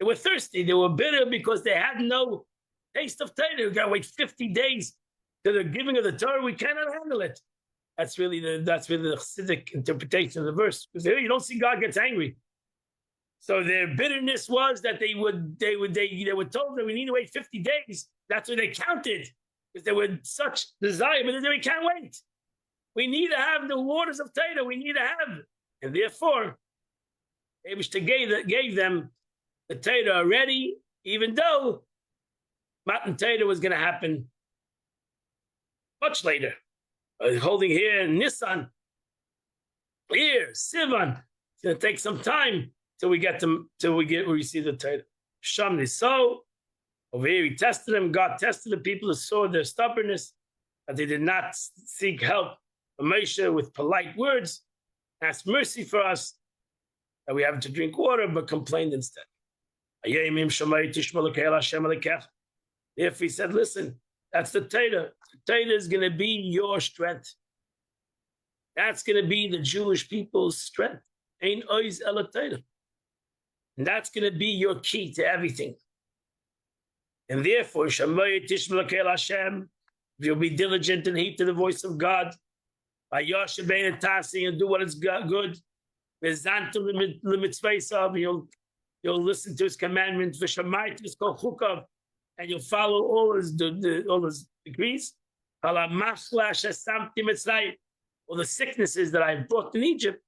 They were thirsty. They were bitter because they had no taste of Torah. We got to wait 50 days to the giving of the Torah. We cannot handle it. That's really the Chassidic interpretation of the verse. Because you don't see God gets angry. So their bitterness was that they were told that we need to wait 50 days. That's what they counted. Because they were such desire, but they said, we can't wait. We need to have the waters of Torah. We need to have. And therefore, Eibishter gave them the Torah already, even though Matan Torah was going to happen much later. holding here in Nissan. Here, Sivan. It's going to take some time till we see the Torah. Shamni. So over here, he tested them. God tested the people who saw their stubbornness, that they did not seek help from Moshe with polite words, ask mercy for us, that we have to drink water, but complained instead. If he said, listen, that's the Torah. The Torah is going to be your strength. That's going to be the Jewish people's strength. Ein ois ela Torah. And that's going to be your key to everything. And therefore, Hashem, you'll be diligent and heed to the voice of God. And do what is good. You'll listen to his commandments. And you'll follow all his decrees. All the sicknesses that I brought in Egypt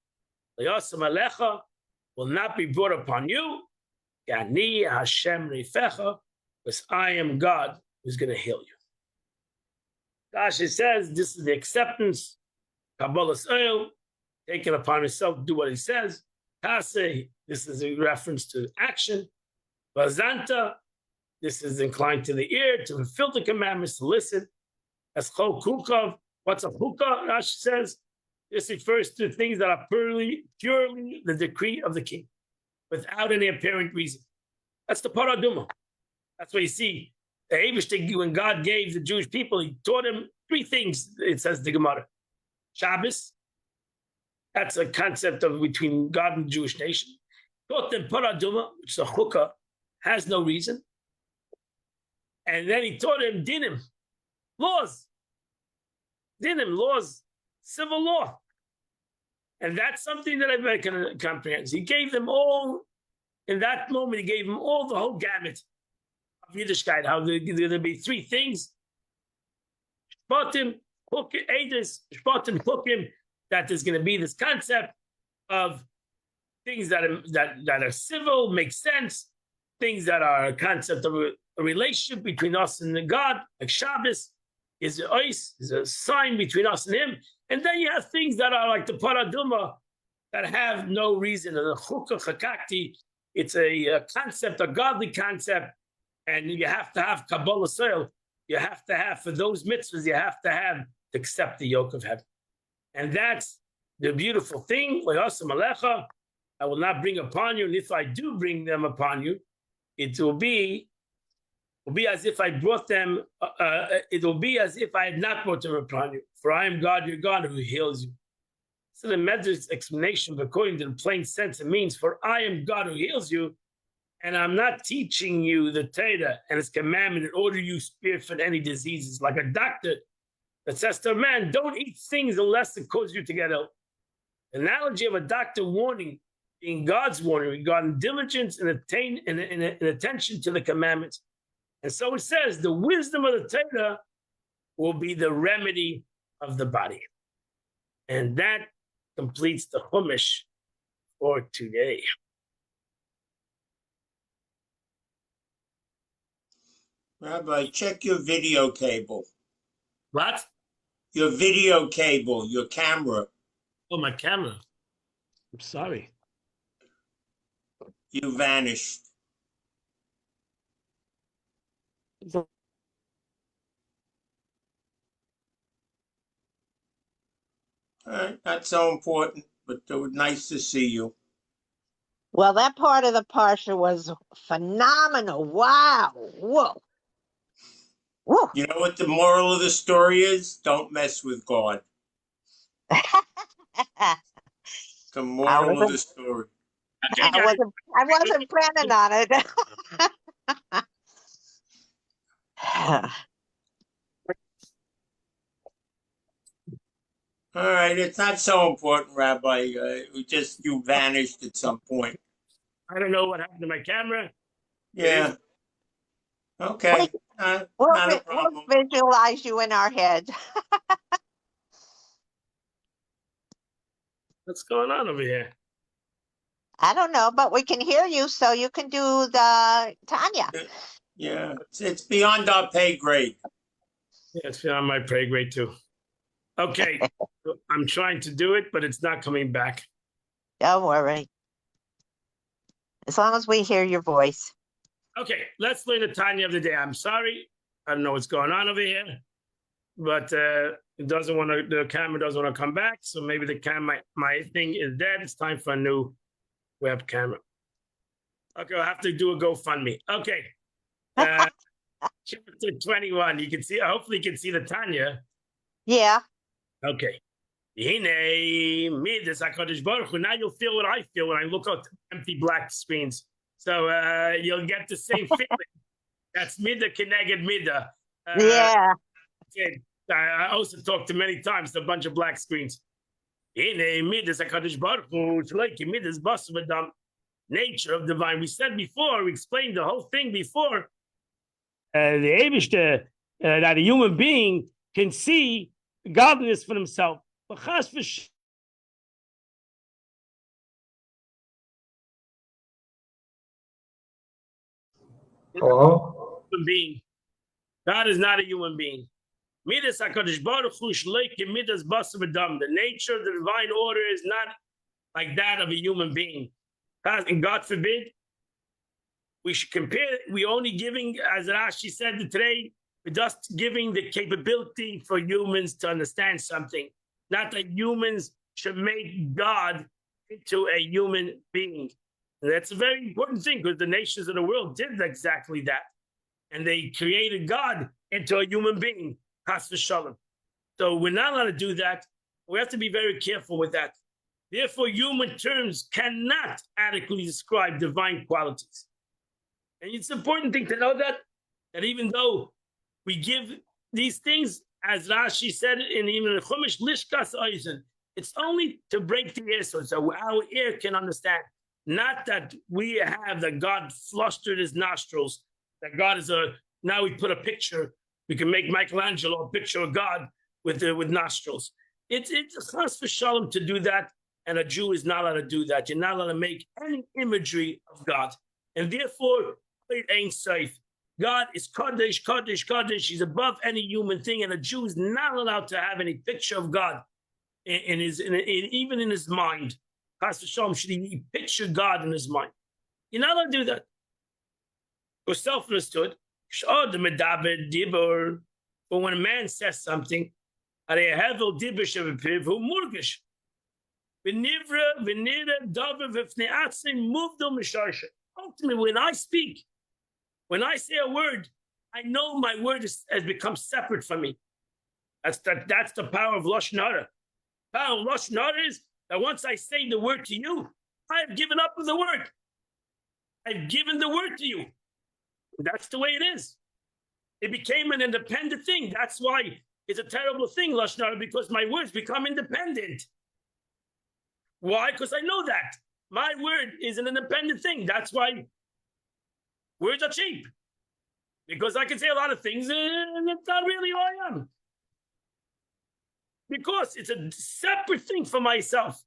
will not be brought upon you. Hashem Rifecha, because I am God who's going to heal you. Rashi says this is the acceptance. Kabbalah's oil, taking upon himself to do what he says. Kase, this is a reference to action. Vazanta, this is inclined to the ear, to fulfill the commandments, to listen. As Chol Kukav, what's a hukah? Rashi says this refers to things that are purely the decree of the king, without any apparent reason. That's the paraduma. That's what you see. The Eibishter, when God gave the Jewish people, he taught them 3 things, it says the Gemara. Shabbos, that's a concept of between God and the Jewish nation. Taught them paraduma, which is a hukah, has no reason. And then he taught them dinim, laws. Dinim, laws, civil law. And that's something that everybody can comprehend. He gave them all, in that moment, he gave them all the whole gamut of Yiddishkeit, how there'll be 3 things. Shpatim, Edis, Shpatim, Chukim, that there's going to be this concept of things that are civil, make sense, things that are a concept of a relationship between us and the God, like Shabbos is a sign between us and him. And then you have things that are like the paraduma that have no reason. And the chukah chakakti, it's a concept, a godly concept, and you have to have Kabbalah soil. You have to have, for those mitzvahs, you have to have to accept the yoke of heaven. And that's the beautiful thing. I will not bring upon you, and if I do bring them upon you, it will be as if I brought them, it will be as if I had not brought them upon you. For I am God, your God, who heals you. So the Medrash explanation, according to the plain sense, it means, for I am God who heals you, and I'm not teaching you the Torah and its commandment in order you spare from any diseases. Like a doctor that says to a man, don't eat things unless it causes you to get ill. The analogy of a doctor warning, being God's warning regarding diligence and attention to the commandments. And so it says, the wisdom of the Torah will be the remedy of the body. And that completes the Chumash for today. Rabbi, check your video cable. What? Your video cable, your camera. Oh, my camera. I'm sorry. You vanished. Not so important, but it was nice to see you. Well, that part of the Parsha was phenomenal. Wow. Whoa. Whoa. You know what the moral of the story is? Don't mess with God. The moral of the story. I wasn't planning on it. All right, it's not so important, Rabbi. You vanished at some point. I don't know what happened to my camera. Yeah. Okay. Not a problem. We'll visualize you in our head. What's going on over here? I don't know, but we can hear you, so you can do the Tanya. Yeah, it's beyond our pay grade. Yeah, it's beyond my pay grade too. Okay, I'm trying to do it, but it's not coming back. Don't worry. As long as we hear your voice. Okay, let's learn the Tanya of the day. I'm sorry, I don't know what's going on over here, but it doesn't want to. The camera doesn't want to come back, so maybe the camera, my thing is dead. It's time for a new web camera. Okay, I'll have to do a GoFundMe. Okay, chapter 21. You can see. Hopefully, you can see the Tanya. Yeah. Okay. Now you'll feel what I feel when I look at empty black screens. So you'll get the same feeling. That's Mida Keneged Mida. Yeah. I also talked to many times a bunch of black screens. Nature of divine. We said before, we explained the whole thing before. The Eibishter, that a human being can see godliness for himself. But Hello? human being. God is not a human being. Midas HaKadosh Baruch Hu shleike midas basar v'dam. The nature of the divine order is not like that of a human being. And God forbid, we should compare, we only giving, as Rashi said today, we're just giving the capability for humans to understand something. Not that humans should make God into a human being. And that's a very important thing because the nations of the world did exactly that. And they created God into a human being. Chas v'shalom. So we're not allowed to do that. We have to be very careful with that. Therefore, human terms cannot adequately describe divine qualities. And it's an important thing to know that even though we give these things, as Rashi said in even the Chumash, Lishkas Eisen, it's only to break the ear so our ear can understand. Not that we have that God flustered his nostrils, that God is now we put a picture, we can make Michelangelo a picture of God with nostrils. It's chas v'shalom to do that, and a Jew is not allowed to do that. You're not allowed to make any imagery of God. And therefore, it ain't safe. God is Kodesh, Kodesh, Kodesh. He's above any human thing, and a Jew is not allowed to have any picture of God even in his mind. Chas v'shalom, should he picture God in his mind? You're not allowed to do that. It was self-understood. But when a man says something, ultimately, when I speak, when I say a word, I know my word has become separate from me. That's the power of Lashon Hara. Power of Lashon Hara is that once I say the word to you, I have given up with the word. I've given the word to you. That's the way it is. It became an independent thing. That's why it's a terrible thing, Lashon Hara, because my words become independent. Why? Because I know that. My word is an independent thing. That's why words are cheap. Because I can say a lot of things and it's not really who I am. Because it's a separate thing for myself.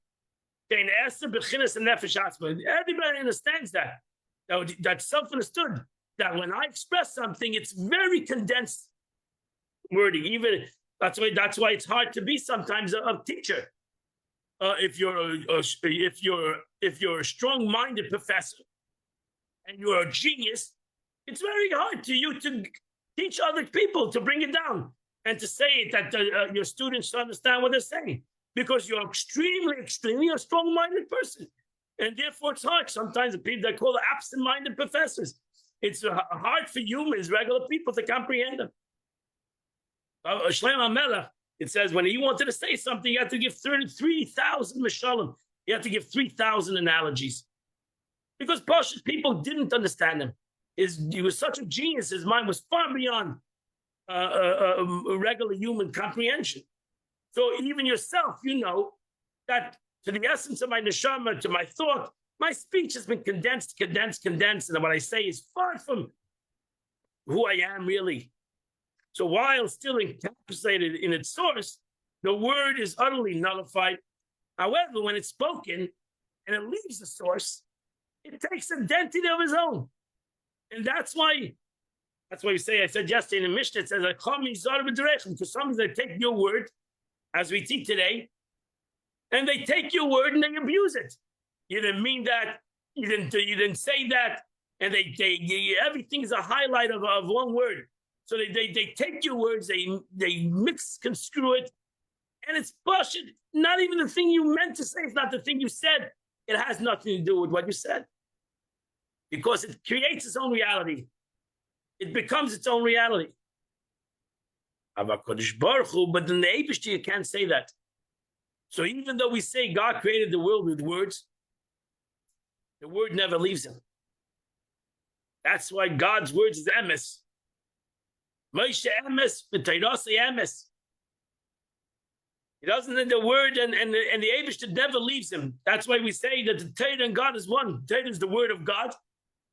Everybody understands that. That's self-understood. That when I express something, it's very condensed wording. Even that's why it's hard to be sometimes a teacher. If you're a strong-minded professor and you're a genius, it's very hard to you to teach other people to bring it down and to say it that your students understand what they're saying because you're extremely a strong-minded person, and therefore it's hard. Sometimes the people that call it absent-minded professors. It's hard for humans, regular people, to comprehend them. Shlomo HaMelech, it says when he wanted to say something, he had to give 33,000 mishalim. He had to give 3,000 analogies. Because Pashas people didn't understand him. He was such a genius, his mind was far beyond a regular human comprehension. So even yourself, you know that to the essence of my neshama, to my thought, my speech has been condensed, and what I say is far from who I am really. So while still encapsulated in its source, the word is utterly nullified. However, when it's spoken and it leaves the source, it takes an identity of its own. And that's why we say, I said yesterday in the Mishnah, it says, because somebody's going to take your word as we teach today, and they take your word and they abuse it. You didn't mean that. You didn't say that. And they everything is a highlight of one word. So they take your words, they misconstrue it, and it's bullshit. Not even the thing you meant to say. It's not the thing you said. It has nothing to do with what you said, because it creates its own reality. It becomes its own reality. But in the Eibishter, you can't say that. So even though we say God created the world with words, the word never leaves him. That's why God's words is emes. Moshe emes, v'Torah emes. He doesn't need the word, and the Eibishter never leaves him. That's why we say that the Torah and God is one. Torah is the word of God,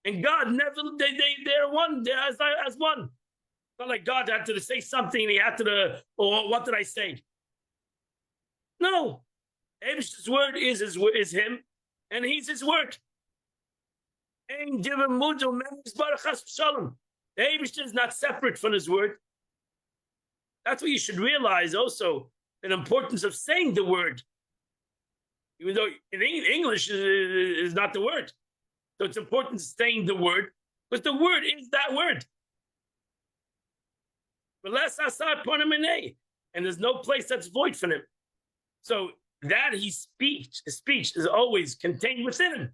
and God never, they're one, they're as one. It's not like God had to say something and he had to, or what did I say? No. Eibishter's word is him, and he's his word. The Eibishter is not separate from his word. That's what you should realize also, the importance of saying the word. Even though in English is not the word. So it's important saying the word, because the word is that word. And there's no place that's void for him. So that his speech is always contained within him.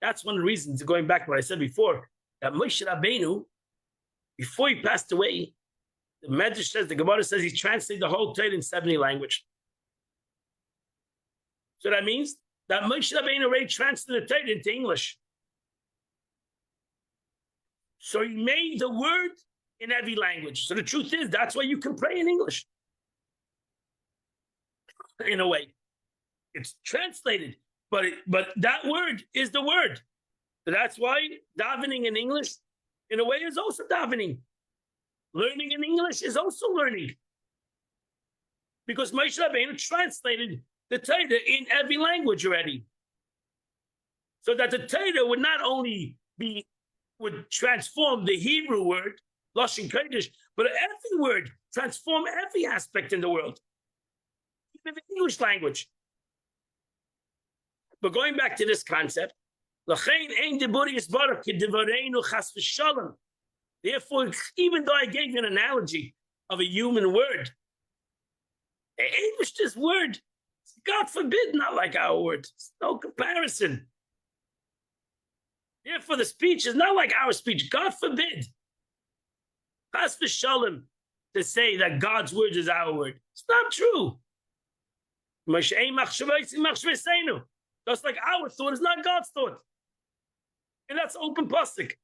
That's one of the reasons, going back to what I said before, that Moshe Rabbeinu, before he passed away, the Medrash says, the Gemara says he translated the whole Torah in 70 languages. So that means that Moshe Rabbeinu already translated the Torah into English. So he made the word in every language. So the truth is, that's why you can pray in English. In a way. It's translated, but that word is the word. So that's why davening in English, in a way, is also davening. Learning in English is also learning. Because Moshe Rabbeinu translated the Torah in every language already. So that the Torah would not only would transform the Hebrew word, Lashon Kodesh, but every word, transform every aspect in the world. Even the English language. But going back to this concept, therefore, even though I gave you an analogy of a human word, the Eibishter's word, God forbid, not like our word. It's no comparison. Therefore, the speech is not like our speech. God forbid. Chas v'shalom, to say that God's word is our word. It's not true. Just like our thought is not God's thought. And that's open pasuk.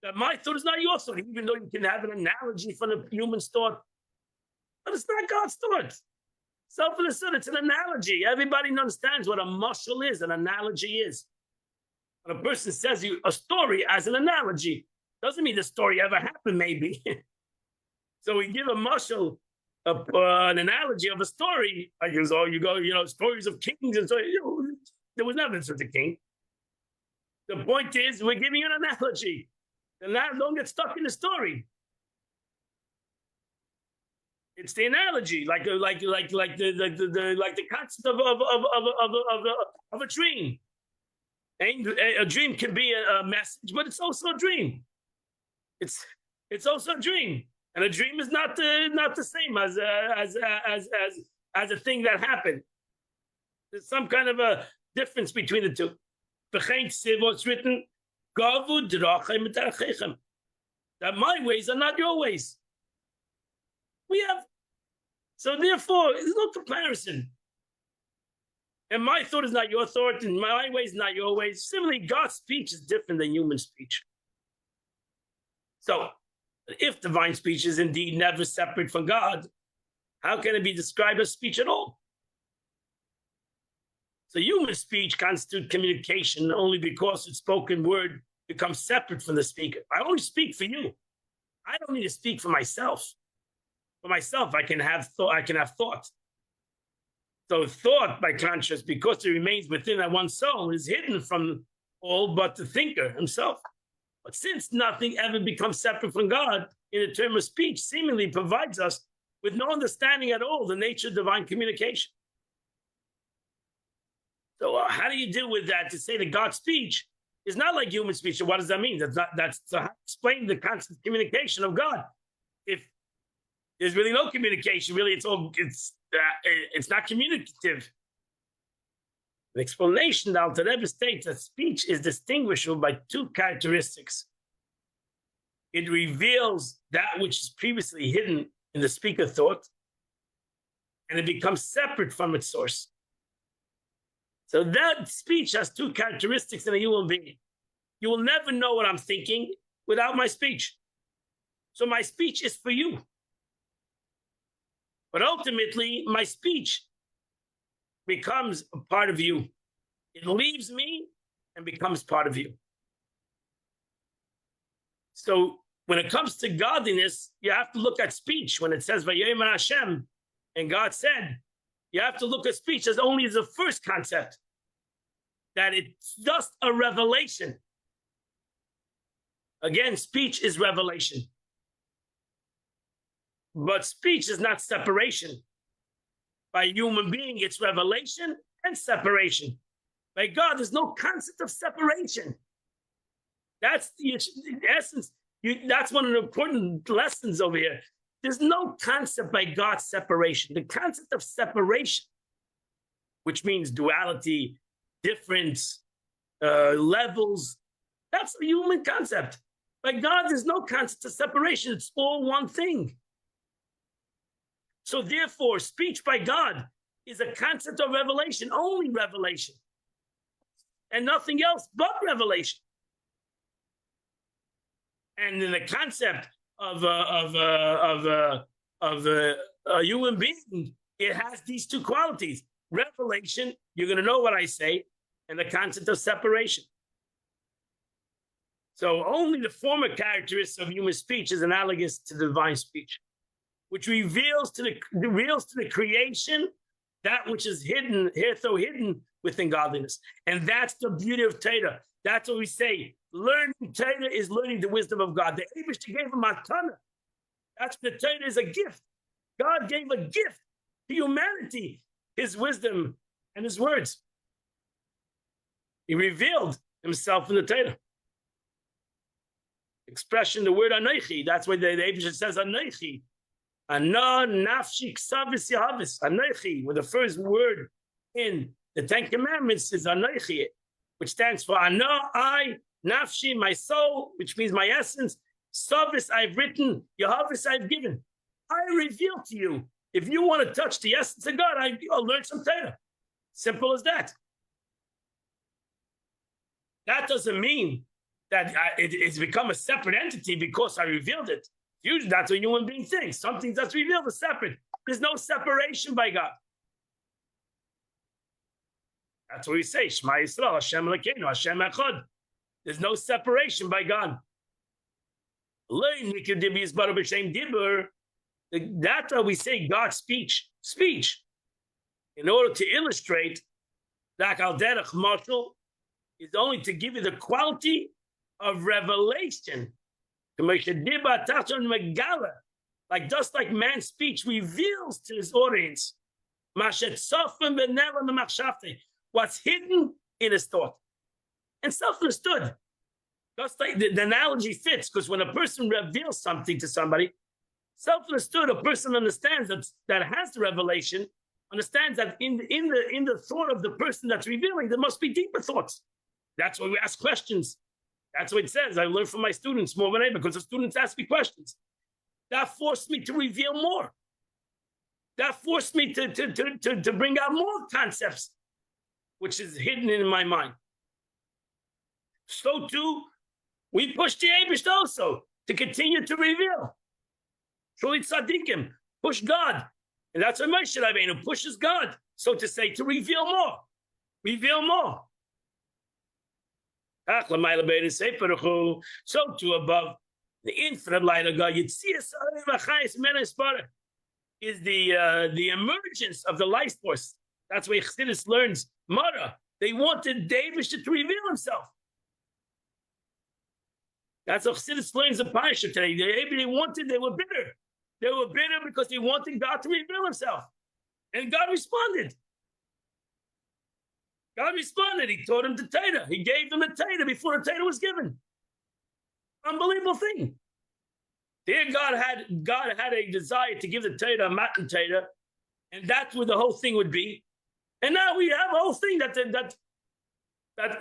That my thought is not your thought, even though you can have an analogy for the human's thought. But it's not God's thought. So for the son, it's an analogy. Everybody understands what a mashal is, an analogy is. When a person says you a story as an analogy, doesn't mean the story ever happened, maybe. So we give a mashal, an analogy of a story. I use stories of kings and so there was never such a king. The point is, we're giving you an analogy. And now don't get stuck in the story. It's the analogy, like the concept of a dream. And a dream can be a message, but it's also a dream. It's also a dream, and a dream is not the same as a thing that happened. There's some kind of a difference between the two. What's written, that my ways are not your ways. So therefore, there's no comparison. And my thought is not your thought, and my way is not your ways. Similarly, God's speech is different than human speech. So, if divine speech is indeed never separate from God, how can it be described as speech at all? So human speech constitutes communication only because its spoken word becomes separate from the speaker. I only speak for you. I don't need to speak for myself. For myself, I can have thought. So thought, by contrast, because it remains within one's soul, is hidden from all but the thinker himself. But since nothing ever becomes separate from God in the term of speech, seemingly provides us with no understanding at all the nature of divine communication. So how do you deal with that? To say that God's speech is not like human speech. So what does that mean? That's to explain the constant communication of God. If there's really no communication, really, it's not communicative. The explanation, the Alter Rebbe states that speech is distinguishable by two characteristics. It reveals that which is previously hidden in the speaker thought, and it becomes separate from its source. So that speech has two characteristics in a human being. You will never know what I'm thinking without my speech. So my speech is for you. But ultimately, my speech becomes a part of you. It leaves me and becomes part of you. So when it comes to godliness, you have to look at speech. When it says Vayomer Hashem, and God said, you have to look at speech as only as the first concept, that it's just a revelation. Again, speech is revelation. But speech is not separation. By a human being, it's revelation and separation. By God, there's no concept of separation. That's the essence. That's one of the important lessons over here. There's no concept by God separation. The concept of separation, which means duality, difference, levels, that's a human concept. By God, there's no concept of separation. It's all one thing. So therefore, speech by God is a concept of revelation, only revelation, and nothing else but revelation. And in the concept of a human being, it has these two qualities: revelation, you're going to know what I say, and the concept of separation. So only the former characteristics of human speech is analogous to divine speech, which reveals to the creation that which is hidden, hidden within godliness. And that's the beauty of Torah. That's what we say. Learning Torah is learning the wisdom of God. The Eibishter gave him matana. That's the Torah is a gift. God gave a gift to humanity, his wisdom and his words. He revealed himself in the Torah. Expression, the word Anochi. That's why the Eibishter says Anochi. Ana nafshi ksavis yahavis. Anochi, where the first word in the Ten Commandments is Anochi, which stands for Ana, I, nafshi, my soul, which means my essence. Savis, I've written. Yahavis, I've given. I reveal to you. If you want to touch the essence of God, I'll learn some Torah. Simple as that. That doesn't mean that it's become a separate entity because I revealed it. Usually that's what human being thinks. Something that's revealed is separate. There's no separation by God. That's what we say, Shema Yisrael, Hashem Elokeinu, Hashem Echad. There's no separation by God. That's why we say God's speech. Speech. In order to illustrate that Al Derech Mashal is only to give you the quality of revelation. Like just like man's speech reveals to his audience what's hidden in his thought. And self-understood. Just like the analogy fits, because when a person reveals something to somebody, self-understood, a person understands that has the revelation, understands that in the thought of the person that's revealing, there must be deeper thoughts. That's why we ask questions. That's what it says. I learn from my students more than ever because the students ask me questions. That forced me to reveal more. That forced me to bring out more concepts, which is hidden in my mind. So too, we push the Eibishter also to continue to reveal. Truly tzaddikim, push God. And that's what Moshe Rabbeinu pushes God, so to say, to reveal more. Reveal more. So too above the infinite light of God, is the emergence of the life force. That's why Chassidus learns Mara. They wanted David to reveal himself. That's what Chassidus learns the Parsha today. They were bitter. They were bitter because they wanted God to reveal himself. And God responded. God responded. He taught him the Torah. He gave them the Torah before the Torah was given. Unbelievable thing. There God had a desire to give the Torah, a Matan Torah, and that's where the whole thing would be. And now we have a whole thing that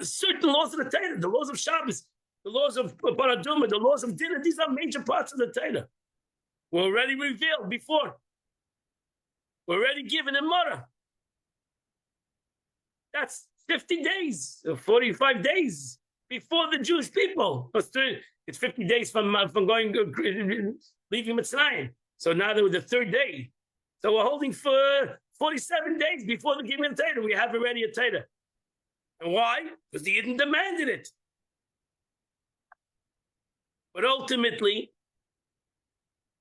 certain laws of the Torah, the laws of Shabbos, the laws of Paraduma, the laws of Dinah, these are major parts of the Torah. Were already revealed before. Were already given in Mara. That's 50 days, 45 days before the Jewish people. It's 50 days from going, leaving Mitzrayim. So now they're the third day. So we're holding for 47 days before the giving of Torah. We have already a Torah. And why? Because the Yidden demanded it. But ultimately,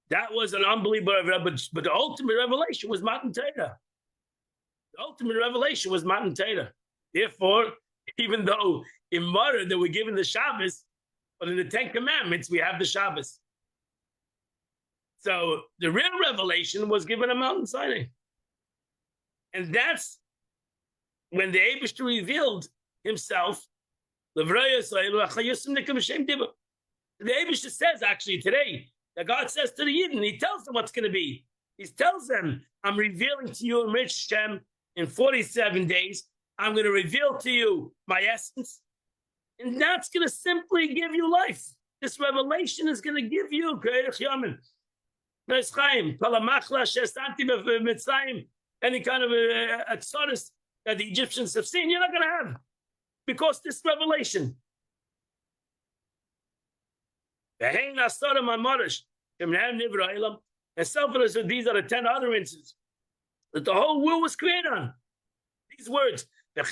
that was an unbelievable revelation. But the ultimate revelation was Matan Torah. The ultimate revelation was Matan Torah. Therefore, even though in Mara they were given the Shabbos, but in the Ten Commandments we have the Shabbos. So the real revelation was given on Mount Sinai. And that's when the Eibishter revealed himself. The Eibishter says actually today, that God says to the Yidden, he tells them what's going to be. He tells them, I'm revealing to you in Rich Hashem in 47 days. I'm going to reveal to you my essence. And that's going to simply give you life. This revelation is going to give you any kind of exodus that the Egyptians have seen, you're not going to have. Because this revelation. And selfless, these are the 10 other instances that the whole world was created on. These words, and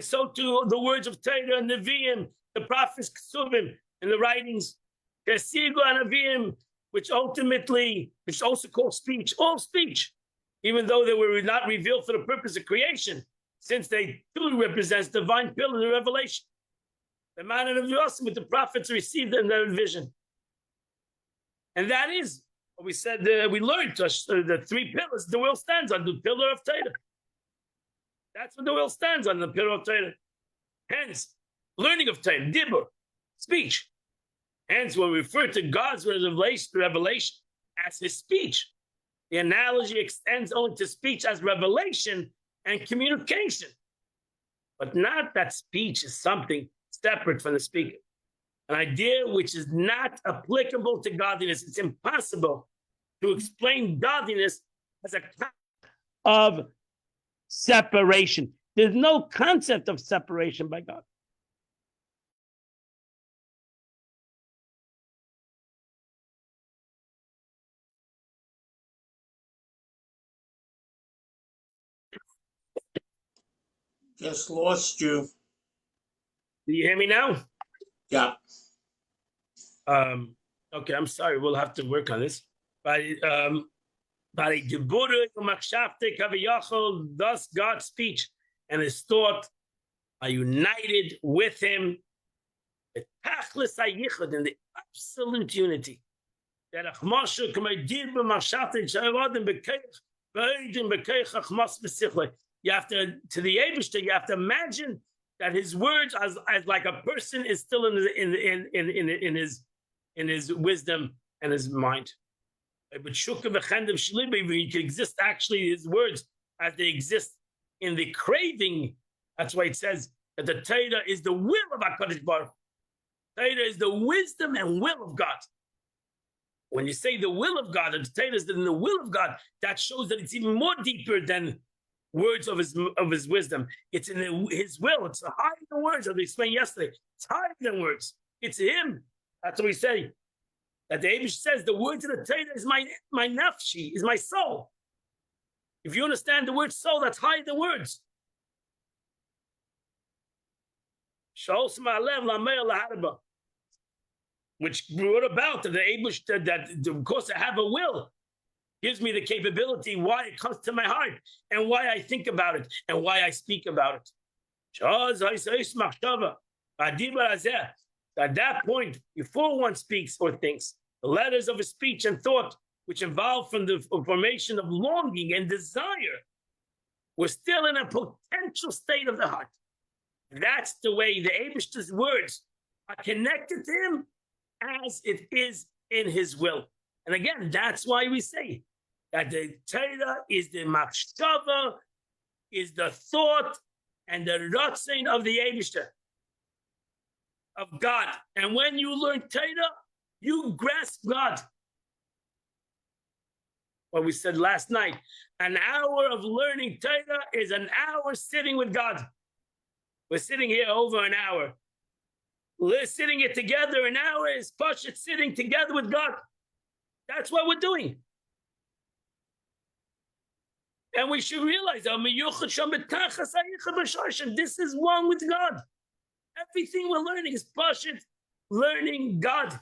so too the words of Torah, Nevi'im, the prophets, Ksuvim, and the writings, which also called speech, all speech, even though they were not revealed for the purpose of creation, since they truly represents divine pillar of the revelation. The manner of Yosef with the prophets received in their vision. And that is what we said, we learned the three pillars the world stands on, the pillar of Torah. That's what the world stands on, the pillar of Torah. Hence, learning of Torah, dibur, speech. Hence, when we refer to God's revelation as his speech, the analogy extends only to speech as revelation and communication. But not that speech is something separate from the speaker. An idea which is not applicable to godliness. It's impossible to explain godliness as a concept of separation. There's no concept of separation by God. Just lost you. Do you hear me now? Yeah. Okay, I'm sorry. We'll have to work on this. Thus God's speech and his thought are united with him in the absolute unity. You have to the Eibishter, you have to imagine that his words as like a person is still in his wisdom and his mind. But he can exist actually his words as they exist in the craving. That's why it says that the Torah is the will of HaKadosh Baruch. Torah is the wisdom and will of God. When you say the will of God, and the Torah is in the will of God, that shows that it's even more deeper than words of his wisdom. It's in his will. It's higher than words, as we explained yesterday. It's higher than words. It's him. That's what we say. That the Eibush says the words of the Torah is my nafshi, is my soul. If you understand the word soul, that's higher than words. Which brought about that the Eibush, that because I have a will, gives me the capability why it comes to my heart and why I think about it and why I speak about it. The So at that point, before one speaks or thinks, the letters of a speech and thought, which involve from the formation of longing and desire, we're still in a potential state of the heart. That's the way the Eibishter's words are connected to him as it is in his will. And again, that's why we say that the Torah is the machshava, is the thought and the ratzon of the Eibishter, of God. And when you learn Torah, you grasp God. What we said last night, an hour of learning Torah is an hour sitting with God. We're sitting here over an hour. We're sitting here together. An hour is Pashat sitting together with God. That's what we're doing. And we should realize this is one with God. Everything we're learning is Pashat learning God.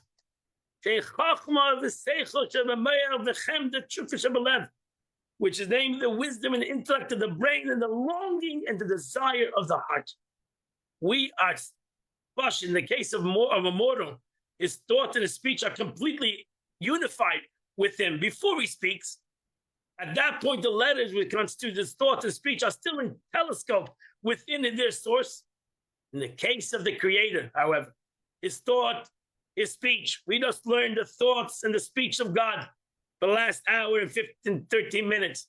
Which is named the wisdom and intellect of the brain and the longing and the desire of the heart. We are, in the case of a mortal, his thought and his speech are completely unified with him before he speaks. At that point, the letters which constitute his thought and speech are still in telescope within their source. In the case of the Creator, however, his thought, his speech, we just learned the thoughts and the speech of God for the last hour and 13 minutes.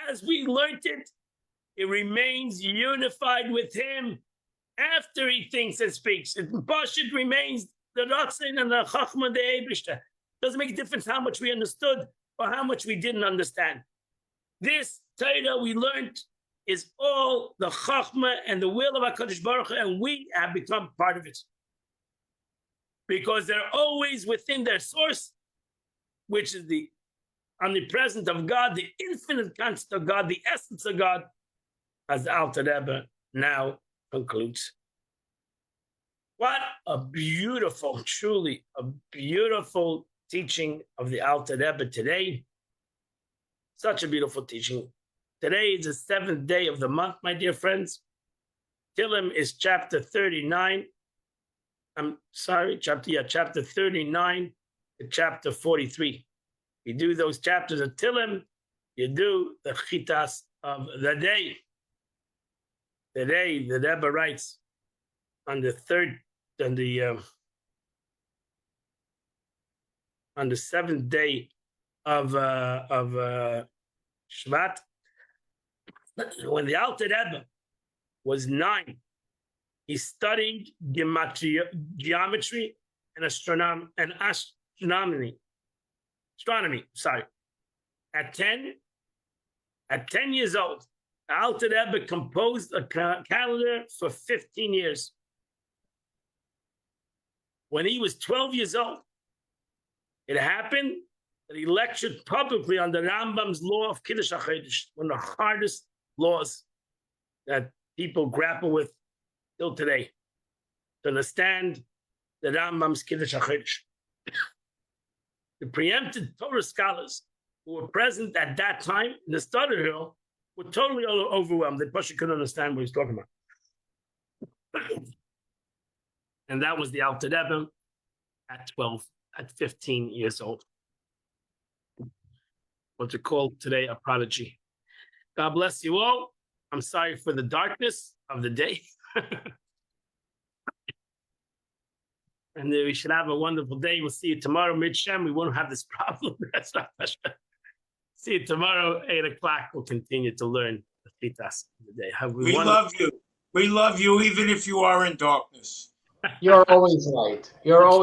As we learned it, it remains unified with him after he thinks and speaks. It remains the ratzon and the chachma of the Eibishter. Doesn't make a difference how much we understood or how much we didn't understand. This Torah we learned is all the chachma and the will of HaKadosh Baruch Hu, and we have become part of it. Because they're always within their source, which is the omnipresence of God, the infinite constant of God, the essence of God, as the Alter Rebbe now concludes. What a beautiful, truly a beautiful teaching of the Alter Rebbe today. Such a beautiful teaching. Today is the 7th day of the month, my dear friends. Tehillim is chapter 39. I'm sorry, chapter 39 to chapter 43. You do those chapters of Tehillim, you do the chitas of the day. Today, the Rebbe writes on the 7th day of Shvat, when the Alter Rebbe was 9, he studied geometry and astronomy. At 10 years old, Alter Rebbe composed a calendar for 15 years. When he was 12 years old, it happened that he lectured publicly on the Rambam's law of Kiddush HaChodesh, one of the hardest laws that people grapple with till today, to understand the Rambam's Kiddush HaChodesh. The preempted Torah scholars who were present at that time in the study hill were totally overwhelmed. They probably couldn't understand what he's talking about. And that was the Alter Rebbe at 15 years old. What to call today a prodigy. God bless you all. I'm sorry for the darkness of the day. And we should have a wonderful day. We'll see you tomorrow, Midshem. We won't have this problem. See you tomorrow, 8 o'clock. We'll continue to learn the chitas of the day. We love you. We love you even if you are in darkness. You're always light. You're always